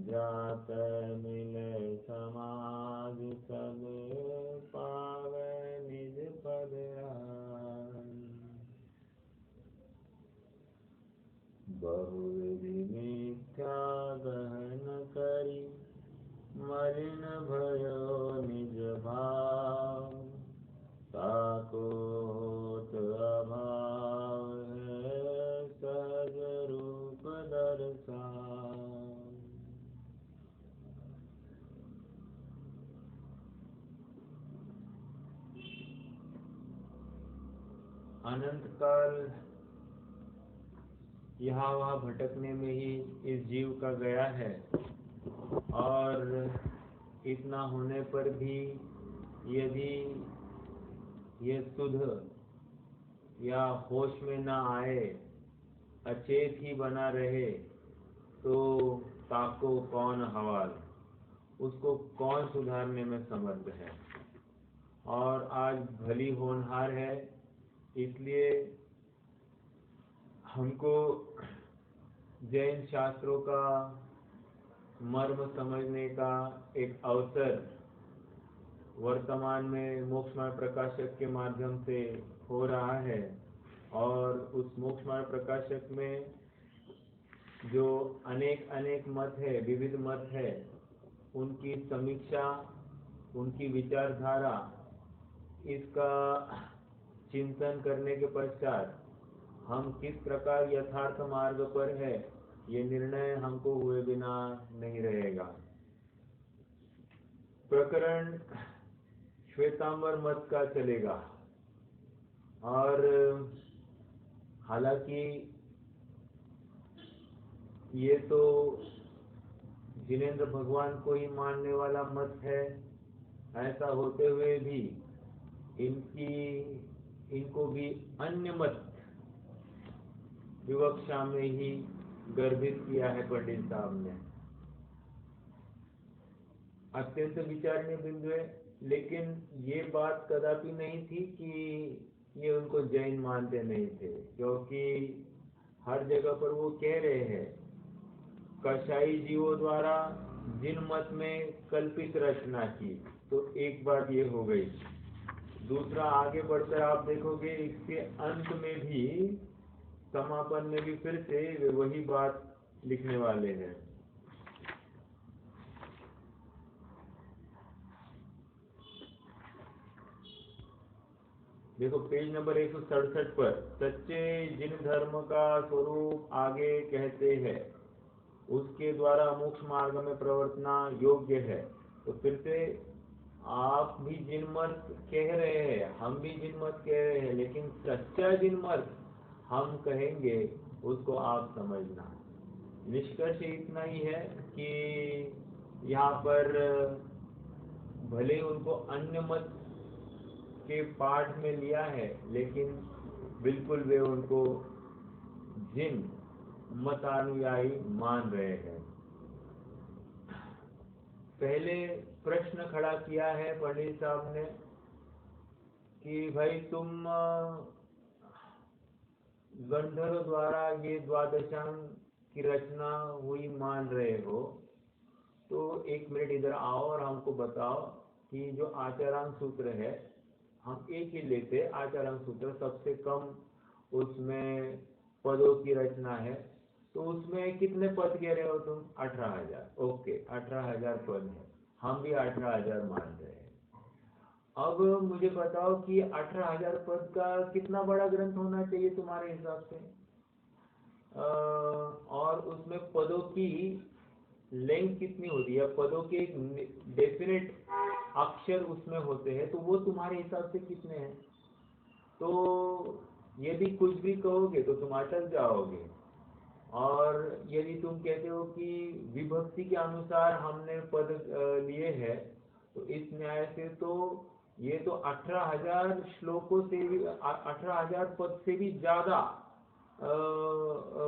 जात मिले समाज सब पावे निज पद आन। बहुविधि मिथ्या गहन करी मलिन भयो निज भाव। ताको होत अभाव है सहज रूप दर्शान। अनंत काल यहाँ वहाँ भटकने में ही इस जीव का गया है, और इतना होने पर भी यदि ये सुध या होश में ना आए, अचेत ही बना रहे, तो ताको कौन हवाल, उसको कौन सुधारने में समर्थ है। और आज भली होनहार है, इसलिए हमको जैन शास्त्रों का मर्म समझने का एक अवसर वर्तमान में मोक्षमार्ग प्रकाशक के माध्यम से हो रहा है। और उस मोक्षमार्ग प्रकाशक में जो अनेक अनेक मत है, विविध मत है, उनकी समीक्षा, उनकी विचारधारा, इसका चिंतन करने के पश्चात हम किस प्रकार यथार्थ मार्ग पर है, ये निर्णय हमको हुए बिना नहीं रहेगा। प्रकरण श्वेतांबर मत का चलेगा, और हालांकि ये तो जिनेंद्र भगवान को ही मानने वाला मत है, ऐसा होते हुए भी इनको भी अन्य मत विवक्षा में ही गर्भित किया है पंडित साहब ने। अत्यंत विचारणीय बिंदु है, लेकिन ये बात कदापि नहीं थी कि ये उनको जैन मानते नहीं थे, क्योंकि हर जगह पर वो कह रहे हैं कसाई जीवों द्वारा जिन मत में कल्पित रचना की। तो एक बात ये हो गई। दूसरा, आगे बढ़कर आप देखोगे इसके अंत में भी, समापन में भी फिर से वे वही बात लिखने वाले हैं। देखो पेज नंबर 167 पर, सच्चे जिन धर्म का स्वरूप आगे कहते हैं उसके द्वारा मोक्ष मार्ग में प्रवर्तना योग्य है। तो फिर से आप भी जिन मत कह रहे हैं, हम भी जिन मत कह रहे हैं, लेकिन सच्चा जिन मत हम कहेंगे उसको आप समझना। निष्कर्ष इतना ही है कि यहाँ पर भले उनको अन्य मत के पाठ में लिया है, लेकिन बिल्कुल वे उनको जिन मतानुयायी मान रहे हैं। पहले प्रश्न खड़ा किया है पंडित साहब ने कि भाई तुम गंधर्व द्वारा ये द्वादशांग की रचना हुई मान रहे हो, तो एक मिनट इधर आओ और हमको बताओ कि जो आचारांग सूत्र है, हम एक ही लेते, आचारांग सूत्र सबसे कम उसमें पदों की रचना है, तो उसमें कितने पद कह रहे हो तुम? 18,000। ओके, 18,000 पद है, हम भी 18,000 मान रहे हैं। अब मुझे बताओ कि 18,000 पद का कितना बड़ा ग्रंथ होना चाहिए तुम्हारे हिसाब से, और उसमें पदों की लेंथ कितनी होती है, पदों के डेफिनेट अक्षर उसमें होते हैं, तो वो तुम्हारे हिसाब से कितने हैं? तो यदि कुछ भी कहोगे तो तुम अटक जाओगे। और यदि तुम कहते हो कि विभक्ति के अनुसार हमने पद लिए हैं, तो इस न्याय से तो ये तो 18,000 श्लोकों से भी, 18,000 पद से भी ज्यादा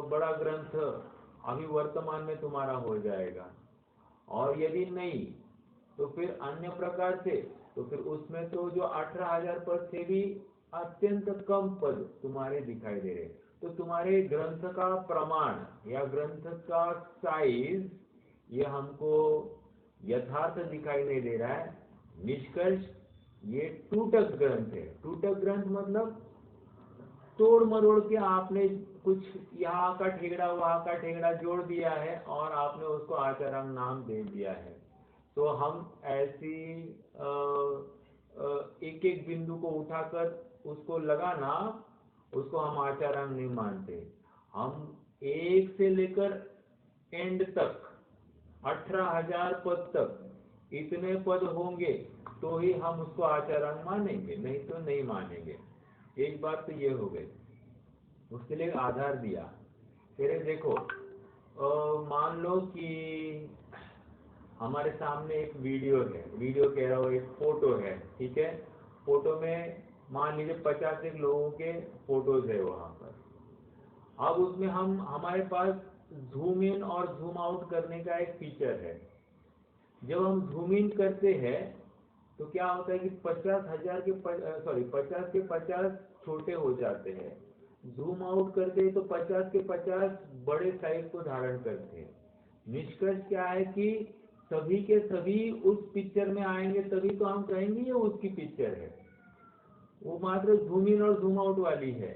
बड़ा ग्रंथ अभी वर्तमान में तुम्हारा हो जाएगा। और यदि नहीं तो फिर अन्य प्रकार से, तो फिर उसमें तो जो 18,000 पद से भी अत्यंत कम पद तुम्हारे दिखाई दे रहे। तो तुम्हारे ग्रंथ का प्रमाण या ग्रंथ का साइज ये हमको यथार्थ दिखाई नहीं दे रहा है। निष्कर्ष ये टूटक ग्रंथ है। टूटक ग्रंथ मतलब तोड़ मरोड़ के आपने कुछ यहाँ का ठेगड़ा वहाँ का ठेगड़ा जोड़ दिया है और आपने उसको आचारांग नाम दे दिया है। तो हम ऐसी एक एक बिंदु को उठाकर उसको लगाना, उसको हम आचारांग नहीं मानते। हम एक से लेकर एंड तक 18,000 पद तक इतने पद होंगे तो ही हम उसको आचारांग मानेंगे, नहीं तो नहीं मानेंगे। एक बात तो ये हो गई। उसके लिए आधार दिया। फिर देखो मान लो कि हमारे सामने एक वीडियो है, वीडियो कह रहा हूँ, एक फोटो है, ठीक है। फोटो में मान लीजिए 50 लोगों के फोटोज है वहां पर। अब उसमें हमारे पास जूम इन और जूम आउट करने का एक फीचर है। जब हम जूम इन करते हैं तो क्या होता है कि 50,000 के 50 के 50 छोटे हो जाते हैं। जूम आउट करते हैं तो 50 के 50 बड़े साइज को धारण करते हैं। निष्कर्ष क्या है कि सभी के सभी उस पिक्चर में आएंगे तभी तो हम कहेंगे ये उसकी पिक्चर है। वो मात्र जूम इन और जूम आउट वाली है।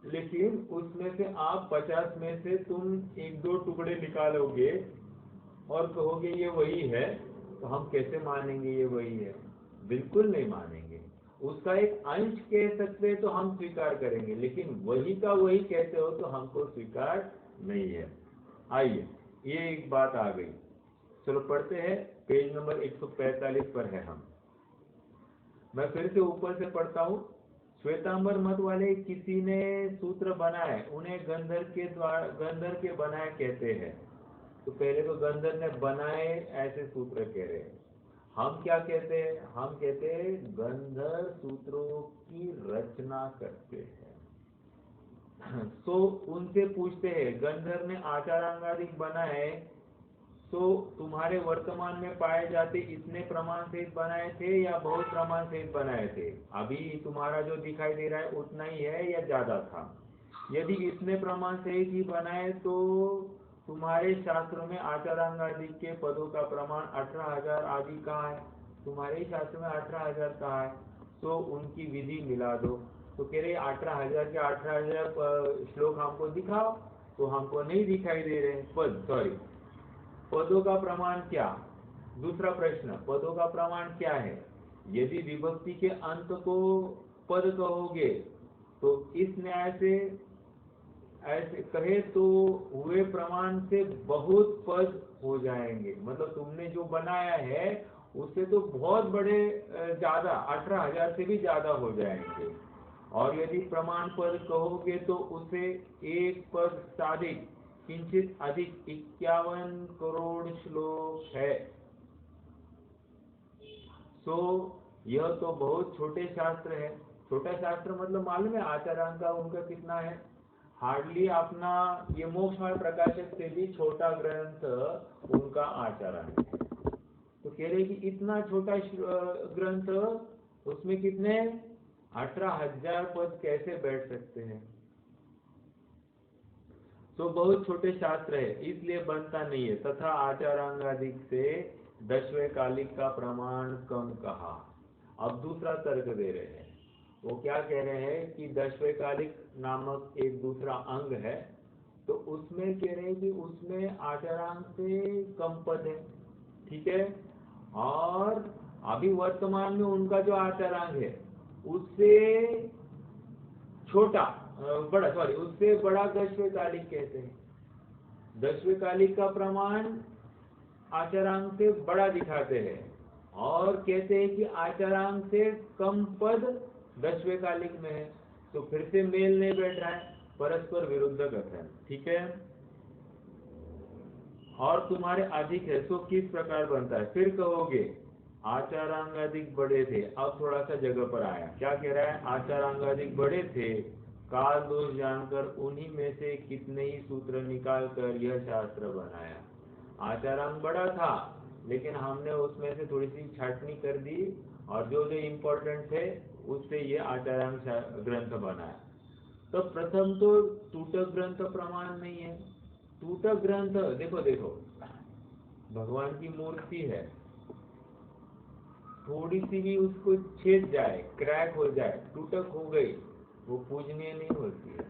लेकिन उसमें से आप 50 में से तुम एक दो टुकड़े निकालोगे और कहोगे ये वही है, तो हम कैसे मानेंगे ये वही है? बिल्कुल नहीं मानेंगे। उसका एक अंश कह सकते हैं तो हम स्वीकार करेंगे, लेकिन वही का वही कहते हो तो हमको स्वीकार नहीं है। आइए, ये एक बात आ गई। चलो पढ़ते हैं, पेज नंबर 145 पर है हम। मैं फिर से ऊपर से पढ़ता हूँ। श्वेतांबर मत वाले किसी ने सूत्र बनाए, उन्हें गंधर के बनाए कहते हैं। तो पहले तो गंधर ने बनाए ऐसे सूत्र कह रहे हैं। हम क्या कहते हैं? हम कहते हैं गंधर सूत्रों की रचना करते हैं। तो उनसे पूछते हैं, गंधर ने आचारांगादिक बनाए तो तुम्हारे वर्तमान में पाए जाते इतने प्रमाण सहित बनाए थे या बहुत प्रमाण सहित बनाए थे? अभी तुम्हारा जो दिखाई दे रहा है उतना ही है या ज्यादा था? यदि इतने प्रमाण सहित ही बनाए तो तुम्हारे शास्त्रों में आचारांग आदि के पदों का प्रमाण 18,000 आदि कहाँ है? तुम्हारे शास्त्र में 18,000 कहाँ है? तो उनकी विधि मिला दो। तो कह रहे 18,000 के 18,000 श्लोक हमको दिखाओ, तो हमको नहीं दिखाई दे रहे पदों का प्रमाण क्या? दूसरा प्रश्न, पदों का प्रमाण क्या है? यदि विभक्ति के अंत को पद कहोगे तो इस न्याय से ऐसे कहे तो हुए प्रमाण से बहुत पद हो जाएंगे। मतलब तुमने जो बनाया है उससे तो बहुत बड़े ज्यादा 18,000 से भी ज्यादा हो जाएंगे। और यदि प्रमाण पद कहोगे तो उसे एक पद साधिक किंचित अधिक 51 करोड़ श्लोक है। तो यह तो बहुत छोटे शास्त्र है। छोटा शास्त्र मतलब मालूम है आचारांग का उनका कितना है? हार्डली अपना ये मोक्षमार्ग प्रकाशक से भी छोटा ग्रंथ उनका आचारांग है। तो कह रहे कि इतना छोटा ग्रंथ, उसमें कितने 18,000 पद कैसे बैठ सकते हैं? तो बहुत छोटे शास्त्र है, इसलिए बनता नहीं है। तथा आचारांगादिक से 10वें कालिक का प्रमाण कम कहा। अब दूसरा तर्क दे रहे हैं। वो क्या कह रहे हैं कि 10वें कालिक नामक एक दूसरा अंग है, तो उसमें कह रहे हैं कि उसमें आचारांग से कम पद है, ठीक है। और अभी वर्तमान में उनका जो आचारांग है उससे छोटा उससे बड़ा 10वें कालिक कहते हैं। 10वें कालिक का प्रमाण आचारांग से बड़ा दिखाते हैं और कहते हैं कि आचारांग से कम पद 10वें कालिक में है। तो फिर से मेल नहीं बैठ रहा है, परस्पर विरुद्ध कथन, ठीक है। और तुम्हारे अधिक है तो किस प्रकार बनता है? फिर कहोगे आचारांग अधिक बड़े थे। अब थोड़ा सा जगह पर आया, क्या कह रहा है? आचारांग अधिक बड़े थे, काल दोष जानकर उन्हीं में से कितने ही सूत्र निकाल कर यह शास्त्र बनाया। आचारांग बड़ा था लेकिन हमने उसमें से थोड़ी सी छाटनी कर दी और जो जो इम्पोर्टेंट थे उससे ये आचारांग ग्रंथ बनाया। तो प्रथम तो टूटक ग्रंथ प्रमाण नहीं है, टूटक ग्रंथ, देखो देखो, भगवान की मूर्ति है, थोड़ी सी भी उसको छेद जाए, क्रैक हो जाए, टूटक हो गई, वो पूजनीय नहीं होती है।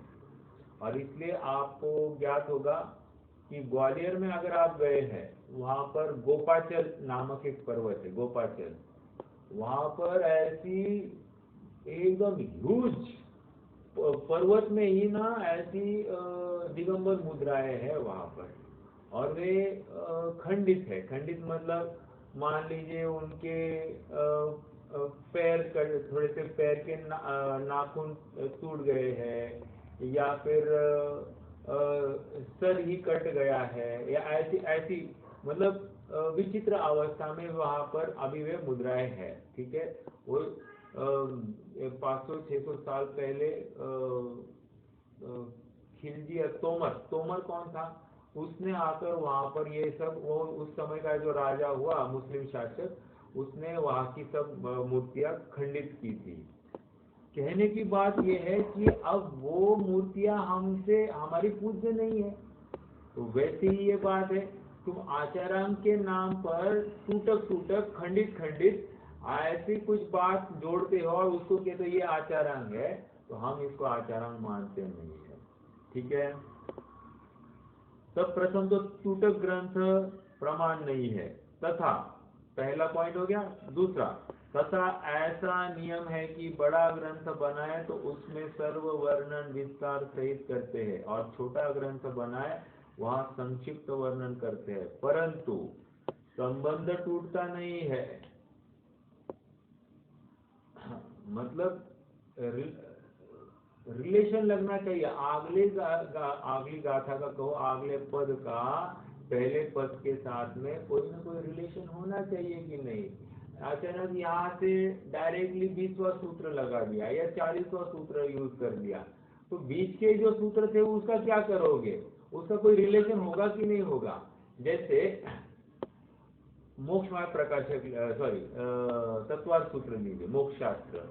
और इसलिए आपको ज्ञात होगा कि ग्वालियर में अगर आप गए हैं, वहां पर गोपाचल नामक एक पर्वत है, गोपाचल, वहां पर ऐसी एकदम ह्यूज पर्वत में ही ना ऐसी दिगंबर मुद्राएं है वहां पर। और वे खंडित है, खंडित मतलब मान लीजिए उनके पैर थोड़े से पैर के नाखून टूट गए हैं, या फिर सर ही कट गया है, या ऐसी ऐसी मतलब विचित्र अवस्था में वहां पर अभी वे मुद्राएं हैं। ठीक है, वो 500-600 साल पहले खिलजी तोमर, तोमर कौन था, उसने आकर वहां पर ये सब, वो उस समय का जो राजा हुआ मुस्लिम शासक, उसने वहां की सब मूर्तियां खंडित की थी। कहने की बात यह है कि अब वो मूर्तियां हमसे हमारी पूज्य नहीं है। तो वैसे ही ये बात है, तुम आचारांग के नाम पर टूटक टूटक खंडित खंडित ऐसी कुछ बात जोड़ते हो और उसको कहते हो ये आचारांग है, तो हम इसको आचारांग मानते नहीं है। ठीक है, तब प्रथम तो टूटक ग्रंथ प्रमाण नहीं है, तथा पहला पॉइंट हो गया। दूसरा, तथा ऐसा नियम है कि बड़ा ग्रंथ बनाए तो उसमें सर्व वर्णन विस्तार सहित करते हैं, और छोटा ग्रंथ बनाए वहां संक्षिप्त वर्णन करते हैं, परंतु संबंध टूटता नहीं है। मतलब रिलेशन लगना चाहिए, आगली गाथा का कहो, अगले पद का पहले पद के साथ में कोई ना कोई रिलेशन होना चाहिए कि नहीं। अचानक यहाँ से डायरेक्टली 20वां सूत्र लगा दिया या 40वां सूत्र यूज कर दिया, तो बीच के जो सूत्र थे उसका क्या करोगे, उसका कोई रिलेशन होगा कि नहीं होगा। जैसे मोक्ष मार्ग प्रकाशक, सॉरी तत्वार्थ सूत्र लीजिए, मोक्ष शास्त्र,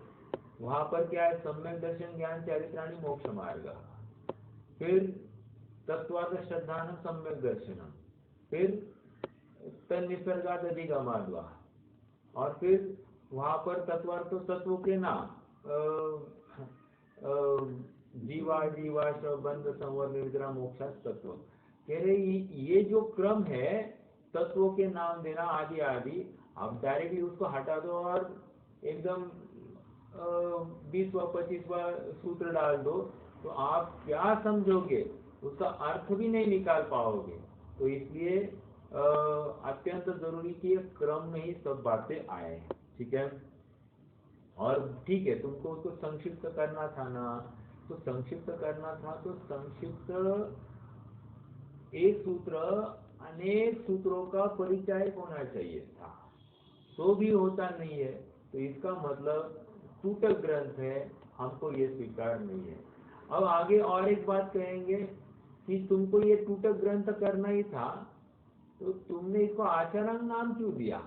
वहां पर क्या है, सम्यक दर्शन ज्ञान चारित्राणी मोक्ष मार्ग, फिर तत्वार्थ श्रद्धान सम्यक दर्शनम, फिर तन्निसर्गाद अधिगमाद्वा, और फिर वहां पर तत्वार्थ तत्व के नाम जीवा जीवा बंध संवर निर्जरा मोक्षा तत्व, कह रहे ये जो क्रम है तत्वों के नाम देना आदि आदि, आप डायरेक्टली उसको हटा दो और एकदम 20वां 25वां सूत्र डाल दो, तो आप क्या समझोगे, उसका अर्थ भी नहीं निकाल पाओगे। तो इसलिए अत्यंत जरूरी कि क्रम में ही सब बातें आए। ठीक है, और ठीक है, तुमको उसको संक्षिप्त करना था ना, तो संक्षिप्त करना था तो संक्षिप्त एक सूत्र अनेक सूत्रों का परिचय होना चाहिए था, तो भी होता नहीं है, तो इसका मतलब टूटक ग्रंथ है, हमको ये स्वीकार नहीं है। अब आगे और एक बात कहेंगे कि तुमको ये टूटक ग्रंथ करना ही था, तो तुमने इसको आचारांग नाम क्यों दिया।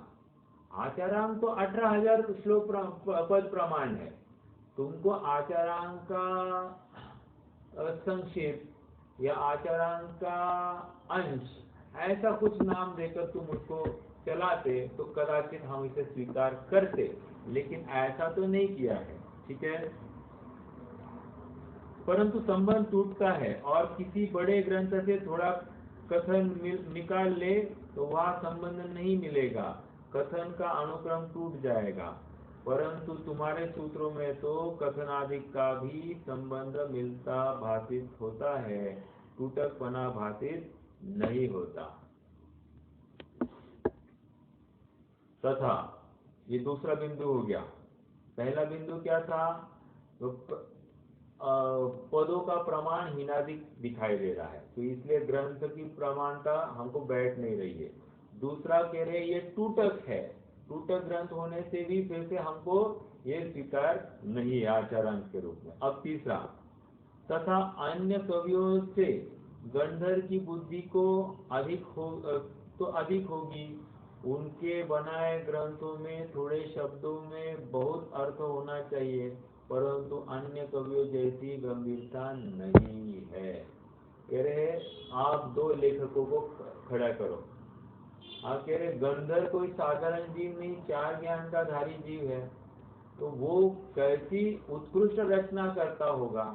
आचारांग तो 18,000 श्लोक पद प्रमाण है, तुमको आचारांग का संक्षेप या आचारांग का अंश ऐसा कुछ नाम देकर तुम उसको चलाते तो कदाचित हम इसे स्वीकार करते, लेकिन ऐसा तो नहीं किया है। ठीक है, परंतु संबंध टूटता है, और किसी बड़े ग्रंथ से थोड़ा कथन निकाल ले तो वह संबंध नहीं मिलेगा, कथन का अनुक्रम टूट जाएगा। परंतु तुम्हारे सूत्रों में तो कथन आदि का भी संबंध मिलता भाषित होता है, टूटकपना भाषित नहीं होता। तथा ये दूसरा बिंदु हो गया। पहला बिंदु क्या था, तो पदों का प्रमाण हीनादिक दिखाई दे रहा है, तो इसलिए ग्रंथ की प्रमाणता हमको बैठ नहीं रही है। दूसरा कह रहे ये टूटक है, टूटक ग्रंथ होने से भी फिर से हमको ये स्वीकार नहीं है आचारांश के रूप में। अब तीसरा, तथा अन्य कवियों से गंधर की बुद्धि को अधिक होगी, उनके बनाए ग्रंथों में थोड़े शब्दों में बहुत अर्थ होना चाहिए, परंतु अन्य कवियों जैसी गंभीरता नहीं है। कह रहे हैं आप दो लेखकों को खड़ा करो। आप कह रहे गंधर कोई साधारण जीव नहीं, 4 ज्ञान का धारी जीव है, तो वो कैसी उत्कृष्ट रचना करता होगा।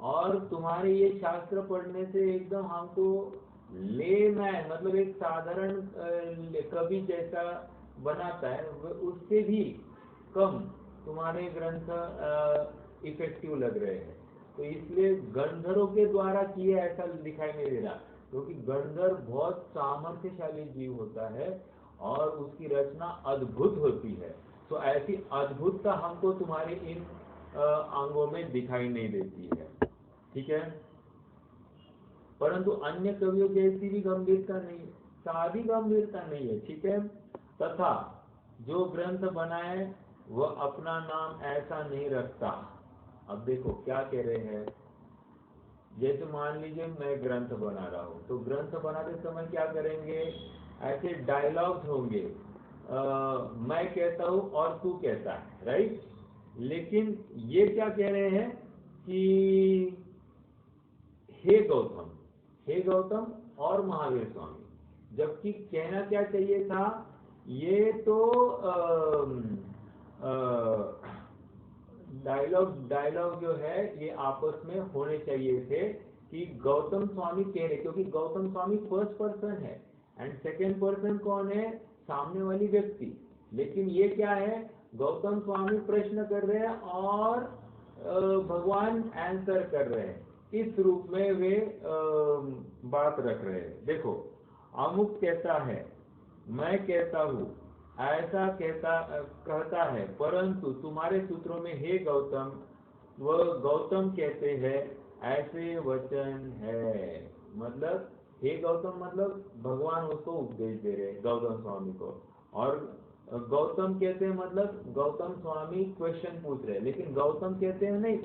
और तुम्हारे ये शास्त्र पढ़ने से एकदम हमको लेमैन मतलब एक साधारण कवि जैसा बनाता है, उससे भी कम तुम्हारे ग्रंथ इफेक्टिव लग रहे हैं। तो इसलिए गंधर्वों के द्वारा किए ऐसा दिखाई नहीं दे रहा, क्योंकि गंधर्व बहुत सामर्थ्यशाली जीव होता है और उसकी रचना अद्भुत होती है। तो ऐसी अद्भुतता हमको तुम्हारे इन अंगों में दिखाई नहीं देती है, ठीक है। परंतु अन्य कवियों जैसी भी गंभीरता नहीं, सादी गंभीरता नहीं है, ठीक है। तथा जो ग्रंथ बनाए वह अपना नाम ऐसा नहीं रखता। अब देखो क्या कह रहे हैं, जैसे मान लीजिए मैं ग्रंथ बना रहा हूँ, तो ग्रंथ बनाते समय क्या करेंगे, ऐसे डायलॉग्स होंगे, मैं कहता हूँ और तू कहता है, राइट। लेकिन ये क्या कह रहे हैं कि हे गौतम और महावीर स्वामी, जबकि कहना क्या चाहिए था, ये तो डायलॉग जो है ये आपस में होने चाहिए थे कि गौतम स्वामी कह रहे, क्योंकि गौतम स्वामी फर्स्ट पर्सन है एंड सेकेंड पर्सन कौन है, सामने वाली व्यक्ति। लेकिन ये क्या है, गौतम स्वामी प्रश्न कर रहे हैं और भगवान आंसर कर रहे हैं, इस रूप में वे बात रख रहे हैं। देखो अमुक कहता है, मैं कहता हूँ, ऐसा कहता है, परंतु तुम्हारे सूत्रों में हे गौतम, वह गौतम कहते हैं, ऐसे वचन है। मतलब हे गौतम मतलब भगवान उसको उपदेश दे रहे हैं गौतम स्वामी को, और गौतम कहते हैं मतलब गौतम स्वामी क्वेश्चन पूछ रहे हैं, लेकिन गौतम कहते हैं नहीं,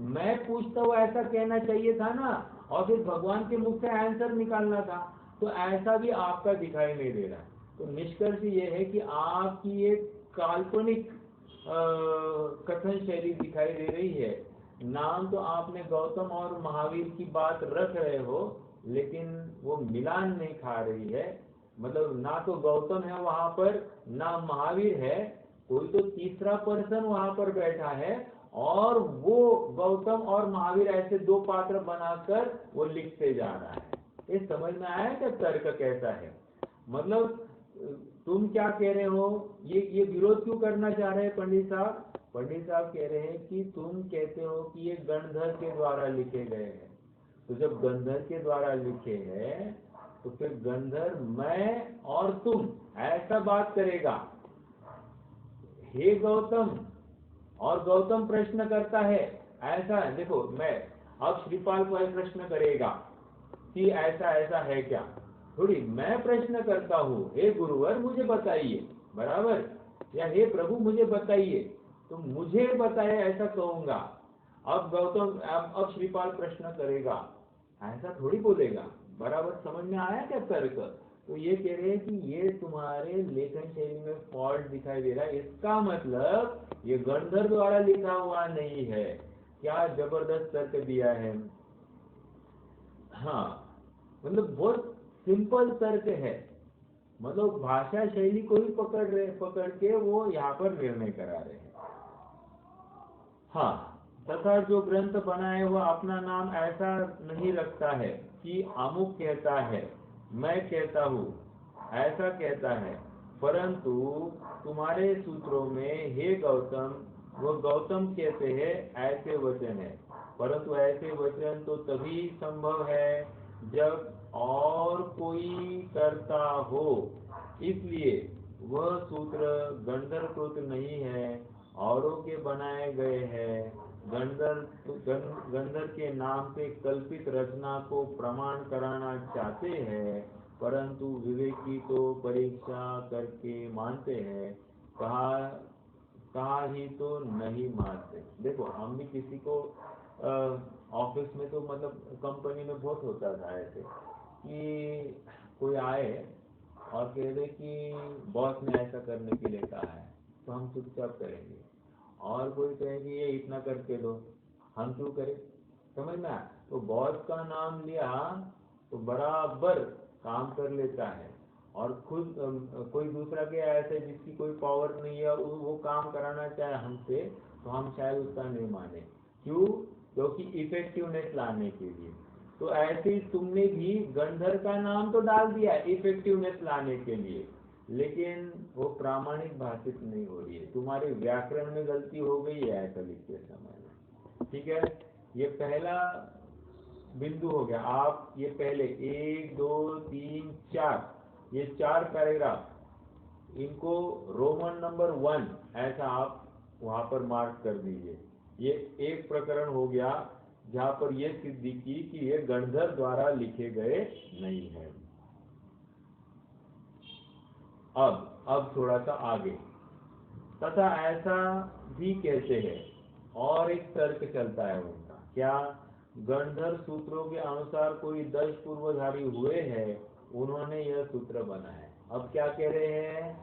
मैं पूछता हूँ ऐसा कहना चाहिए था ना, और फिर भगवान के मुख से आंसर निकालना था। तो ऐसा भी आपका दिखाई नहीं दे रहा। तो निष्कर्ष ये है कि आपकी एक काल्पनिक कथन शैली दिखाई दे रही है। नाम तो आपने गौतम और महावीर की बात रख रहे हो, लेकिन वो मिलान नहीं खा रही है। मतलब ना तो गौतम है वहां पर, ना महावीर है, कोई तो तीसरा पर्सन वहां पर बैठा है, और वो गौतम और महावीर ऐसे दो पात्र बनाकर वो लिखते जा रहा है। ये समझ में आया कि तर्क कैसा है। मतलब तुम क्या कह रहे हो, ये विरोध क्यों करना चाह रहे हैं पंडित साहब? पंडित साहब कह रहे हैं कि तुम कहते हो कि ये गंधर के द्वारा लिखे गए हैं, तो जब गंधर के द्वारा लिखे हैं तो फिर गंधर मैं और तुम ऐसा बात करेगा, हे गौतम, और गौतम प्रश्न करता है ऐसा है। देखो मैं अब श्रीपाल को प्रश्न करेगा कि ऐसा ऐसा है क्या, थोड़ी मैं प्रश्न करता हूँ, हे गुरुवर मुझे बताइए, बराबर, या हे प्रभु मुझे बताइए, तो मुझे बताए ऐसा कहूंगा। अब गौतम अब श्रीपाल प्रश्न करेगा, ऐसा थोड़ी बोलेगा। बराबर समझ में आया क्या तर्क? तो ये कह रहे हैं कि ये तुम्हारे लेखन शैली में फॉल्ट दिखाई दे रहा है। इसका मतलब ये गंधर्व द्वारा लिखा हुआ नहीं है। क्या जबरदस्त तर्क दिया है। हाँ, मतलब बहुत सिंपल तर्क है। मतलब भाषा शैली को ही पकड़ के वो यहाँ पर निर्णय करा रहे हैं। हाँ, तथा जो ग्रंथ बनाए वह अपना नाम ऐसा नहीं रखता है कि अमुक कहता है, मैं कहता हूँ, ऐसा कहता है, परंतु तुम्हारे सूत्रों में हे गौतम, वह गौतम कहते हैं, ऐसे वचन है। परंतु ऐसे वचन तो तभी संभव है जब और कोई करता हो, इसलिए वह सूत्र गंधर्वकृत नहीं है, औरों के बनाए गए हैं। गंधर्व के नाम से कल्पित रचना को प्रमाण कराना चाहते हैं, परंतु विवेकी तो परीक्षा करके मानते हैं, कहा ही तो नहीं मानते। देखो हम भी किसी को ऑफिस में तो मतलब कंपनी में बहुत होता था ऐसे कि कोई आए और कह दे कि बॉस ने ऐसा करने के लिए कहा है, तो हम चुपचाप करेंगे। और कोई कहे कि ये इतना करके दो, हम क्यों करें? समझ में आया? तो बॉस का नाम लिया तो बराबर काम कर लेता है, और खुद कोई दूसरा क्या ऐसे जिसकी कोई पावर नहीं है और वो काम कराना चाहे हमसे, तो हम शायद उसका नहीं माने। क्यों? क्योंकि इफेक्टिवनेस लाने के लिए। तो ऐसे ही तुमने भी गंधर का नाम तो डाल दिया इफेक्टिवनेस लाने के लिए, लेकिन वो प्रामाणिक भाषित नहीं हो रही है, तुम्हारे व्याकरण में गलती हो गई है ऐसा लिखते समय में। ठीक है, ये पहला बिंदु हो गया। आप ये पहले 1 2 3 4 ये 4 पैराग्राफ इनको रोमन नंबर 1 ऐसा आप वहां पर मार्क कर दीजिए। ये एक प्रकरण हो गया जहां पर यह सिद्धि की कि ये गणधर द्वारा लिखे गए नहीं है। अब थोड़ा सा आगे, तथा ऐसा भी कहते हैं, और एक तर्क चलता है उनका, क्या? गणधर सूत्रों के अनुसार कोई 10 पूर्वधारी हुए हैं, उन्होंने यह सूत्र बनाया। अब क्या कह रहे हैं?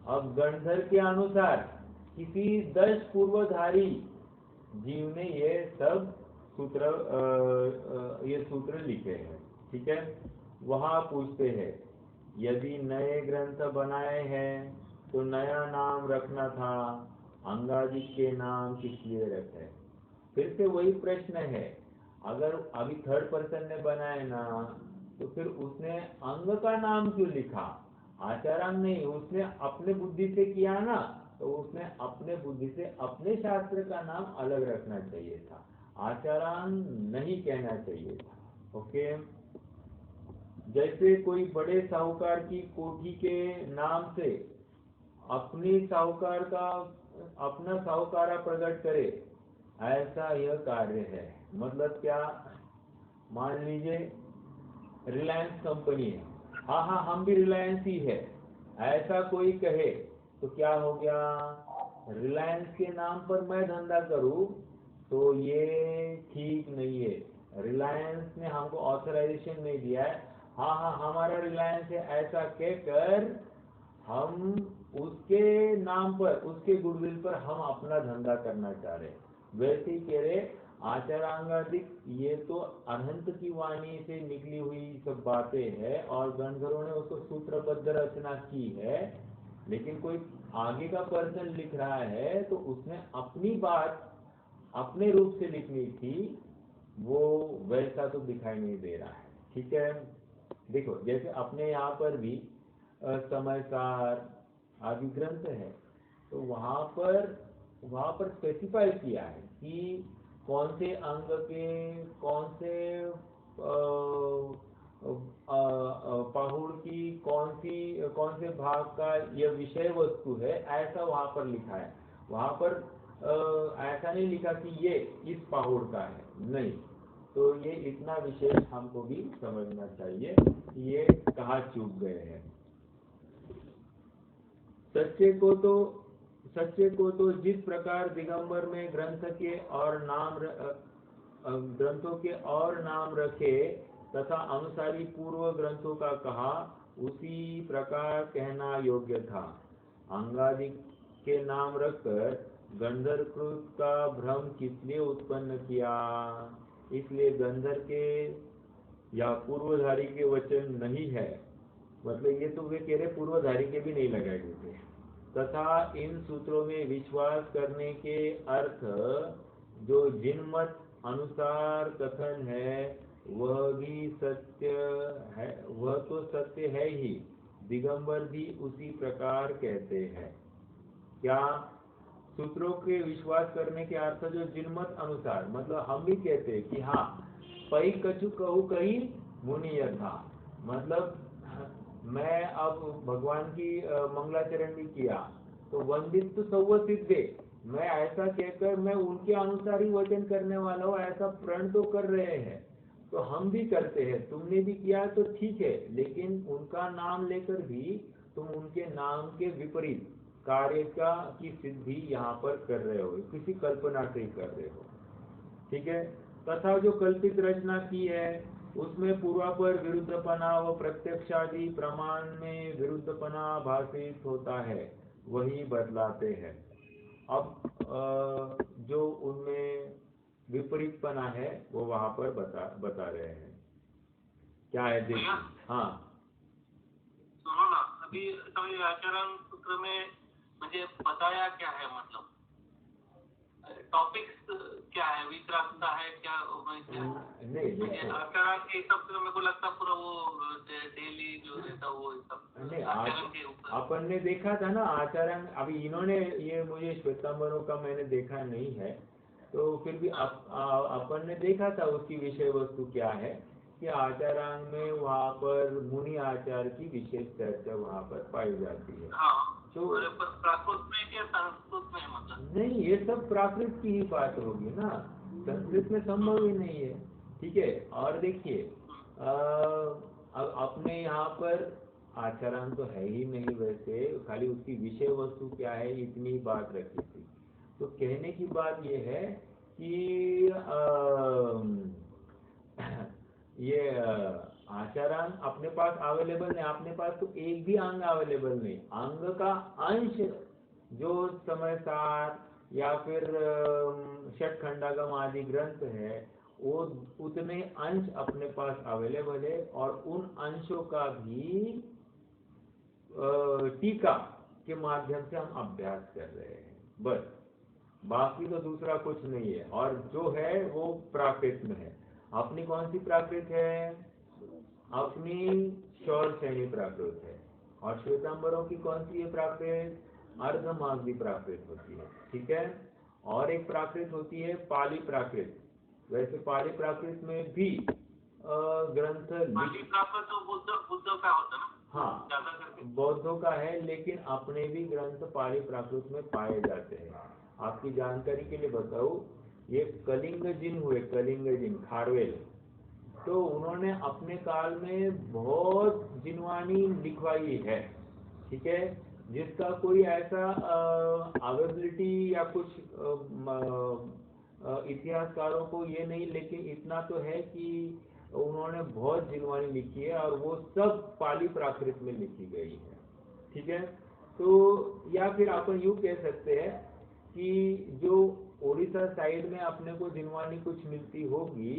अब गणधर के अनुसार किसी 10 पूर्वधारी जीव ने ये सब सूत्र ये सूत्र लिखे हैं। ठीक है, वहां पूछते हैं, यदि नए ग्रंथ बनाए हैं तो नया नाम रखना था, अंगादिक के नाम किस लिए रखे? फिर से वही प्रश्न है, अगर अभी थर्ड पर्सन ने बनाए ना, तो फिर उसने अंग का नाम क्यों लिखा? आचारांग नहीं, उसने अपने बुद्धि से किया ना, तो उसने अपने बुद्धि से अपने शास्त्र का नाम अलग रखना चाहिए था, आचारांग नहीं कहना चाहिए था। ओके, जैसे कोई बड़े साहूकार की कोठी के नाम से अपना साहूकारा प्रकट करे, ऐसा यह कार्य है। मतलब क्या? मान लीजिए रिलायंस कंपनी है, हाँ हाँ हम भी रिलायंस ही है, ऐसा कोई कहे तो क्या हो गया? रिलायंस के नाम पर मैं धंधा करूं तो ये ठीक नहीं है, रिलायंस ने हमको ऑथराइजेशन नहीं दिया है, हाँ हाँ हमारा रिलायंस है ऐसा कहकर हम उसके नाम पर, उसके गुडविल पर हम अपना धंधा करना चाह रहे। वैसे ही कह रहे आचारांगादिक, ये तो अनंत की वाणी से निकली हुई सब बातें हैं और गणधरों ने उसको सूत्रबद्ध रचना की है, लेकिन कोई आगे का पर्सन लिख रहा है तो उसने अपनी बात अपने रूप से लिखनी थी, वो वैसा तो दिखाई नहीं दे रहा है। ठीक है, देखो जैसे अपने यहाँ पर भी समयसार आदि ग्रंथ है, तो वहां पर स्पेसिफाई किया है कि कौन से अंग के कौन से पाहुड़ की कौन से भाग का यह विषय वस्तु है, ऐसा वहां पर लिखा है। वहां पर ऐसा नहीं लिखा कि ये इस पाहुड़ का है, नहीं। तो ये इतना विशेष हमको भी समझना चाहिए कि ये कहाँ चूक गए हैं। सच्चे को तो जिस प्रकार दिगंबर में ग्रंथों के और नाम रखे तथा अनुसारी पूर्व ग्रंथों का कहा, उसी प्रकार कहना योग्य था। अंगादिक के नाम रखकर गंधर कृत का भ्रम किस लिए उत्पन्न किया? इसलिए गंधर के या पूर्वधारी के वचन नहीं है, मतलब ये तो वे कह रहे पूर्वधारी के भी नहीं लगाए गए। तथा इन सूत्रों में विश्वास करने के अर्थ जो जिनमत अनुसार कथन है वह भी सत्य है, वह तो सत्य है ही, दिगंबर भी उसी प्रकार कहते हैं। क्या? सूत्रों के विश्वास करने के अर्थ जो जिनमत अनुसार, मतलब हम भी कहते हैं कि हाँ पई कछु कहू कही मुनि यथा, मतलब मैं अब भगवान की मंगलाचरण भी किया तो वंदित तो सौवसित दे, मैं ऐसा कहकर मैं उनके अनुसार ही वचन करने वाला हूँ, ऐसा प्रण तो कर रहे हैं, तो हम भी करते हैं, तुमने भी किया तो ठीक है, लेकिन उनका नाम लेकर भी तुम उनके नाम के विपरीत कार्य की सिद्धि यहाँ पर कर रहे हो, किसी कल्पना से ही कर रहे हो। ठीक है, तथा जो कल्पित रचना की है उसमें पूर्वापर विरुद्धपना व प्रत्यक्षादि प्रमाण में विरुद्धपना भाषित होता है, वही बदलाते हैं। अब जो उनमें विपरीतपना है वो वहां पर बता रहे हैं। क्या है देखिए। हाँ सुनो ना, अभी सभी आचरण सूत्र में मुझे बताया क्या है, मतलब टॉपिक्स क्या है, वितरागता है क्या, नहीं देखो, आचरण के हिसाब से मेरे को लगता पूरा वो डेली जो रहता वो सब नहीं आचरण के ऊपर। अपन ने देखा था ना आचरण, अभी इन्होंने ये मुझे श्वेतांबरों का मैंने देखा नहीं है, तो फिर भी अपन ने देखा था उसकी विषय वस्तु क्या है कि आचारांग में वहाँ पर मुनि आचार की विशेष चर्चा वहाँ पर पाई जाती है। हाँ, तो प्राकृत में क्या संस्कृत में, मतलब नहीं, ये सब प्राकृत की ही बात होगी ना, संस्कृत में संभव ही नहीं है। ठीक है, और देखिए अब अपने यहाँ पर आचरण तो है ही नहीं, वैसे खाली उसकी विषय वस्तु क्या है इतनी बात रखी थी। तो कहने की बात ये है कि ये आचरण अपने पास अवेलेबल नहीं, अपने पास तो एक भी अंग अवेलेबल नहीं, अंग का अंश जो समय सार या फिर षटखंडागम आदि ग्रंथ है वो उतने अंश अपने पास अवेलेबल है, और उन अंशों का भी टीका के माध्यम से हम अभ्यास कर रहे हैं बस, बाकी तो दूसरा कुछ नहीं है। और जो है वो प्राकृत में है। अपनी कौन सी प्राकृत है? अपनी शौर श्रेणी प्राकृत है। और श्वेतांबरों की कौन सी है प्राकृत? अर्धमागधी प्राकृत होती है। ठीक है, और एक प्राकृत होती है पाली प्राकृत। वैसे पाली प्राकृत में भी ग्रंथ पाली प्राकृत तो बुद्ध का होता है ना। हाँ, ज्यादा करके बौद्धों का है, लेकिन अपने भी ग्रंथ पाली प्राकृत में पाए जाते हैं। आपकी जानकारी के लिए बताऊं, ये कलिंग जिन हुए, कलिंग जिन खारवेल, तो उन्होंने अपने काल में बहुत जिनवानी लिखवाई है। ठीक है, जिसका कोई ऐसा अवेबिलिटी या कुछ इतिहासकारों को ये नहीं, लेकिन इतना तो है कि उन्होंने बहुत जिनवानी लिखी है और वो सब पाली प्राकृत में लिखी गई है। ठीक है, तो या फिर अपन यूँ कह सकते हैं कि जो उड़ीसा साइड में अपने को जिनवानी कुछ मिलती होगी